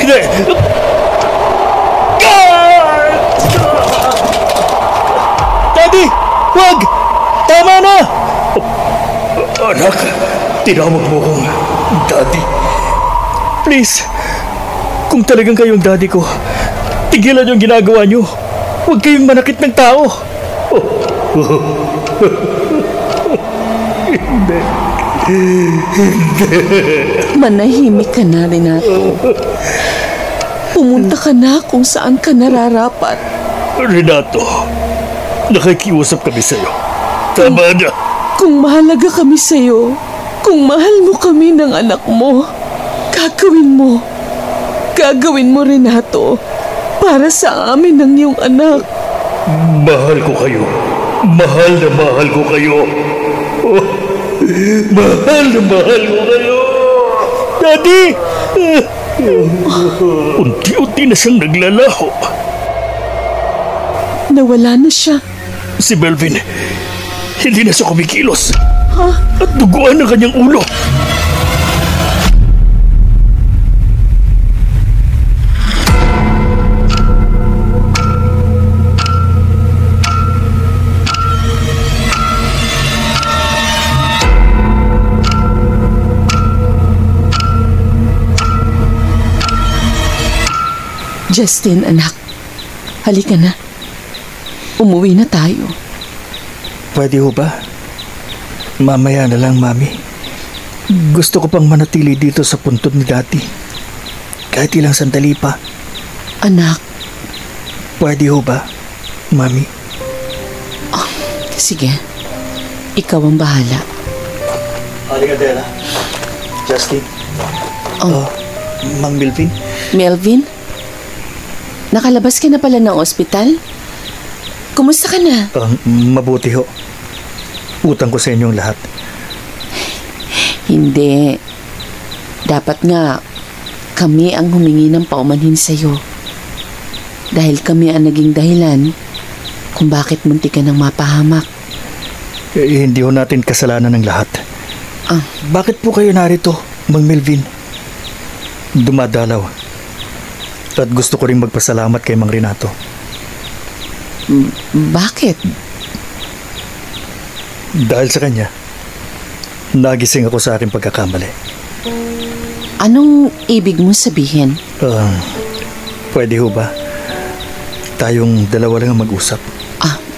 Speaker 2: Hindi! Daddy! Wag! Tama na! Anak, tinawag mo kong daddy. Please, kung talagang kayong daddy ko, tigilan yung ginagawa niyo. Huwag kayong manakit ng tao.
Speaker 6: Manahimik ka na, Renato. Pumunta ka na kung saan ka nararapat.
Speaker 2: Renato, nakikiusap kami sa'yo. Tama na.
Speaker 6: Kung mahalaga kami sa'yo, kung mahal mo kami ng anak mo, gagawin mo. Gagawin mo, Renato, para sa amin ng iyong anak.
Speaker 2: Mahal ko kayo. Mahal na mahal ko kayo. Mahal na mahal ko kayo. Daddy! Unti-unti na siyang naglalaho.
Speaker 6: Nawala na siya.
Speaker 2: Si Melvin, hindi na siya kumikilos.
Speaker 6: Ha?
Speaker 2: At duguan ang kanyang ulo.
Speaker 6: Justin, anak. Halika na. Umuwi na tayo.
Speaker 2: Pwede ho ba? Mamaya na lang, Mami. Gusto ko pang manatili dito sa puntod ni Daddy. Kahit ilang sandali pa.
Speaker 6: Anak.
Speaker 2: Pwede ho ba, Mami?
Speaker 6: Oh, sige. Ikaw ang bahala.
Speaker 2: Halika, Dela. Justin.
Speaker 6: Oh.
Speaker 2: Mang Melvin?
Speaker 6: Melvin? Nakalabas ka na pala ng ospital? Kumusta ka na?
Speaker 2: Mabuti ho. Utang ko sa inyong lahat.
Speaker 6: Hindi. Dapat nga, kami ang humingi ng paumanhin sa'yo. Dahil kami ang naging dahilan kung bakit muntik ka nang mapahamak.
Speaker 2: Hindi ho natin kasalanan ng lahat. Bakit po kayo narito, Mang Melvin? Dumadalaw. At gusto ko rin magpasalamat kay Mang Renato.
Speaker 6: Bakit?
Speaker 2: Dahil sa kanya, nagising ako sa aking pagkakamali.
Speaker 6: Anong ibig mo sabihin?
Speaker 2: Pwede ho ba? Tayong dalawa lang ang mag-usap.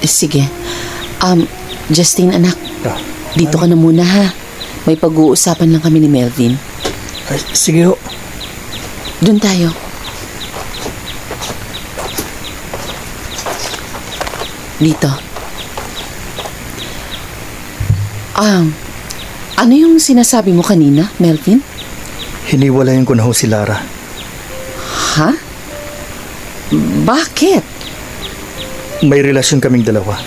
Speaker 6: Sige. Justin, anak. Dito ka na muna, ha? May pag-uusapan lang kami ni Melvin.
Speaker 2: Sige ho.
Speaker 6: Doon tayo. Dito. Ano yung sinasabi mo kanina, Melvin?
Speaker 2: Hiniwalayan ko na ho si Lara.
Speaker 6: Ha? Bakit?
Speaker 2: May relasyon kaming dalawa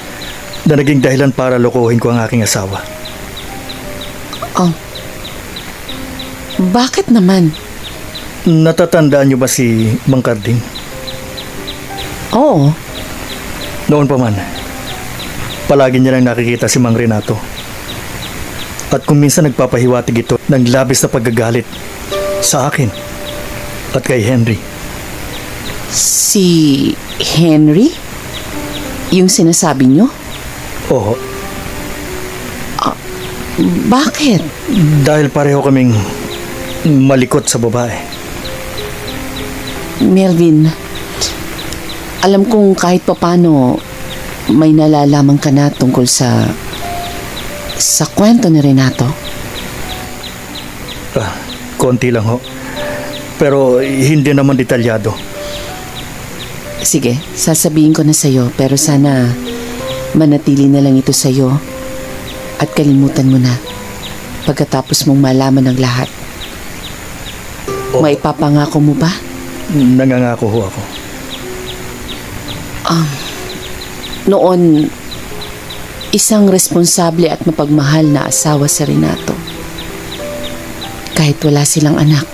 Speaker 2: na naging dahilan para lokohin ko ang aking asawa.
Speaker 6: Bakit naman?
Speaker 2: Natatandaan niyo ba si Mang Carding?
Speaker 6: Oo.
Speaker 2: Noon pa man, palagi niya nang nakikita si Mang Renato. At kung minsan nagpapahiwatig ito ng labis na paggagalit sa akin at kay Henry.
Speaker 6: Si Henry? Yung sinasabi nyo?
Speaker 2: Oo,
Speaker 6: Bakit?
Speaker 2: dahil pareho kaming malikot sa babae.
Speaker 6: Melvin, alam kong kahit papano may nalalaman ka na tungkol sa kwento ni Renato.
Speaker 2: Konti lang ho. Pero hindi naman detalyado.
Speaker 6: Sige, sasabihin ko na sa'yo, pero sana manatili na lang ito sa'yo at kalimutan mo na pagkatapos mong malaman ang lahat. Maipapangako mo ba?
Speaker 2: Nangangako ho ako.
Speaker 6: Noon, isang responsable at mapagmahal na asawa si Renato. Kahit wala silang anak.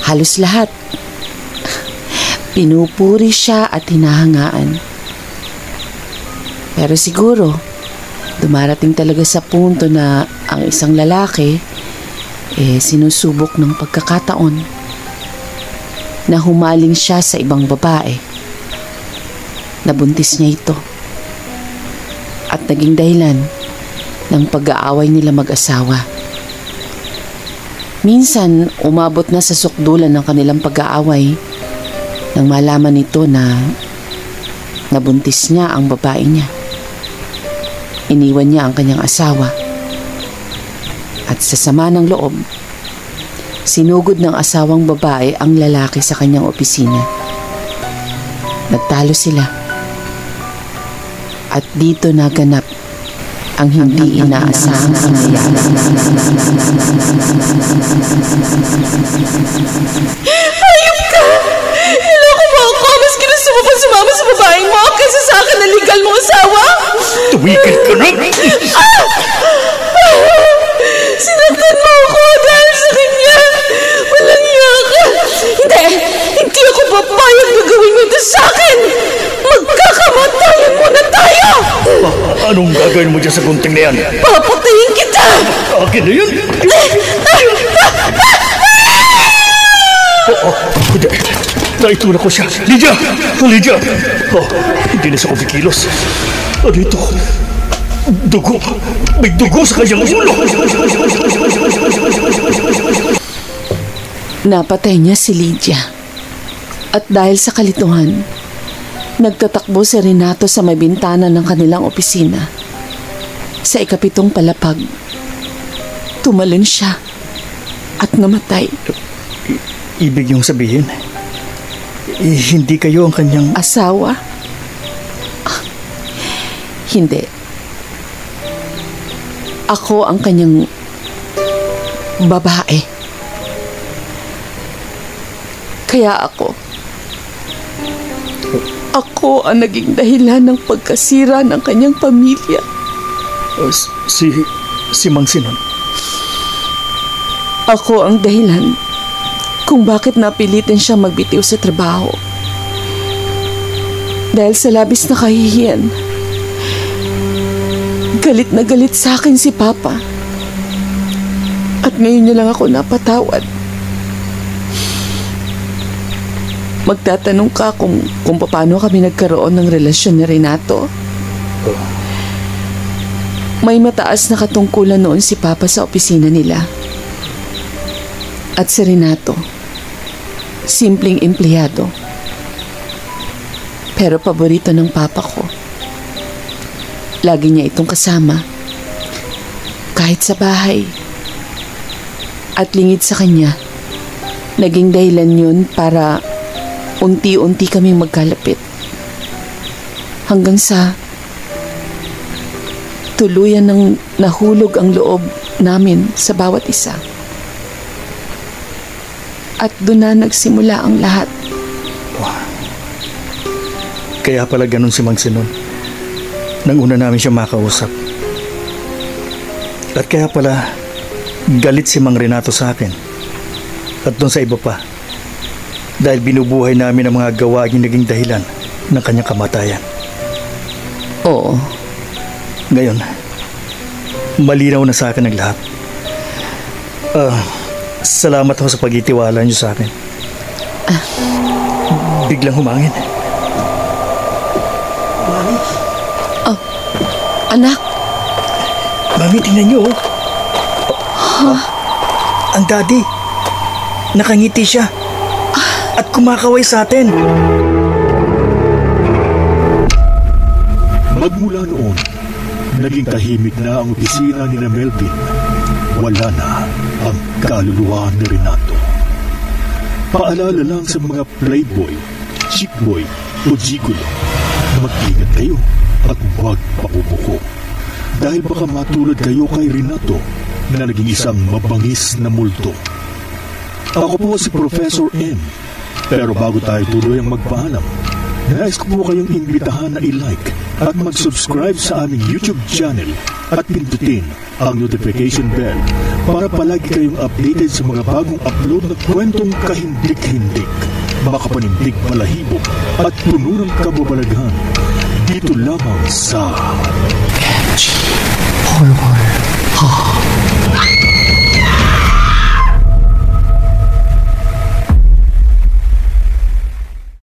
Speaker 6: Halos lahat. Pinupuri siya at hinahangaan. Pero siguro, dumarating talaga sa punto na ang isang lalaki sinusubok ng pagkakataon na humaling siya sa ibang babae. Nabuntis niya ito at naging dahilan ng pag-aaway nila mag-asawa. Minsan, umabot na sa sukdulan ng kanilang pag-aaway nang malaman nito na nabuntis niya ang babae niya. Iniwan niya ang kanyang asawa. At sa sama ng loob, sinugod ng asawang babae ang lalaki sa kanyang opisina. Nagtalo sila. At dito naganap ang hindi inaasahang pangyayari.
Speaker 4: Hayop ka! Niloko mo ako! Mas ginusto mo pa sumama sa babaeng mo kaysa sa akin na legal mong asawa?
Speaker 2: Tumigil ka na!
Speaker 4: Sinaktan mo ako dahil sa kanya! Walang iya ka! Hindi ako papayag na gawin mo ito sa akin! Magkakamatayan muna tayo!
Speaker 2: Anong gagawin mo dyan sa gunting na yan?
Speaker 4: Papatayin kita!
Speaker 2: Akin na yun! Hindi. Naitulak ko siya. Lydia! Lydia! Hindi na siya kumikilos. Ano ito? Dugo! May dugo sa kanyang ulo!
Speaker 6: Napatay niya si Lydia. At dahil sa kalituhan, nagtatakbo si Renato sa may bintana ng kanilang opisina. Sa ikapitong palapag, tumalon siya at namatay.
Speaker 2: Ibig yung sabihin, hindi kayo ang kanyang
Speaker 6: asawa? Hindi. Ako ang kanyang babae. Kaya ako ang naging dahilan ng pagkasira ng kanyang pamilya.
Speaker 2: Si Mang Sinon.
Speaker 6: Ako ang dahilan kung bakit napilitin siya magbitiw sa trabaho. Dahil sa labis na kahihiyan, galit na galit sa akin si Papa. At ngayon niya lang ako napatawad. Magtatanong ka kung paano kami nagkaroon ng relasyon ni Renato? May mataas na katungkulan noon si Papa sa opisina nila. At si Renato, simpleng empleyado. Pero paborito ng Papa ko. Lagi niya itong kasama. Kahit sa bahay. At lingid sa kanya, naging dahilan yun para unti-unti kaming magkalapit. Hanggang sa tuluyan ng nahulog ang loob namin sa bawat isa. At doon na nagsimula ang lahat.
Speaker 2: Kaya pala ganun si Mang Sinon. Nang una namin siya makausap. At kaya pala galit si Mang Renato sa akin. At doon sa iba pa. Dahil binubuhay namin ang mga gawain naging dahilan ng kanyang kamatayan.
Speaker 6: Oo.
Speaker 2: Ngayon, malinaw na sa akin ang lahat. Salamat ho sa pag-itiwala niyo sa akin. Biglang humangin. Mami?
Speaker 6: Oh, anak?
Speaker 2: Mami, tingnan niyo. Ang daddy. Nakangiti siya. At kumakaway sa atin.
Speaker 1: Magmula noon, naging tahimik na ang opisina ni Melvin. Wala na ang kaluluwa ni Renato. Paalala lang sa mga playboy, chickboy o gigolo, mag-ingat kayo at huwag papupuko. Dahil baka matulad kayo kay Renato na naging isang mabangis na multo. Ako po si Professor M. Pero bago tayo tuloy ang magpaalam, nais ko po kayong imbitahan na i-like at mag-subscribe sa aming YouTube channel at pindutin ang notification bell para palagi kayong updated sa mga bagong upload na kwentong kahindik-hindik, makapanindig balahibo at puno ng kababalaghan dito lamang sa MG Horror.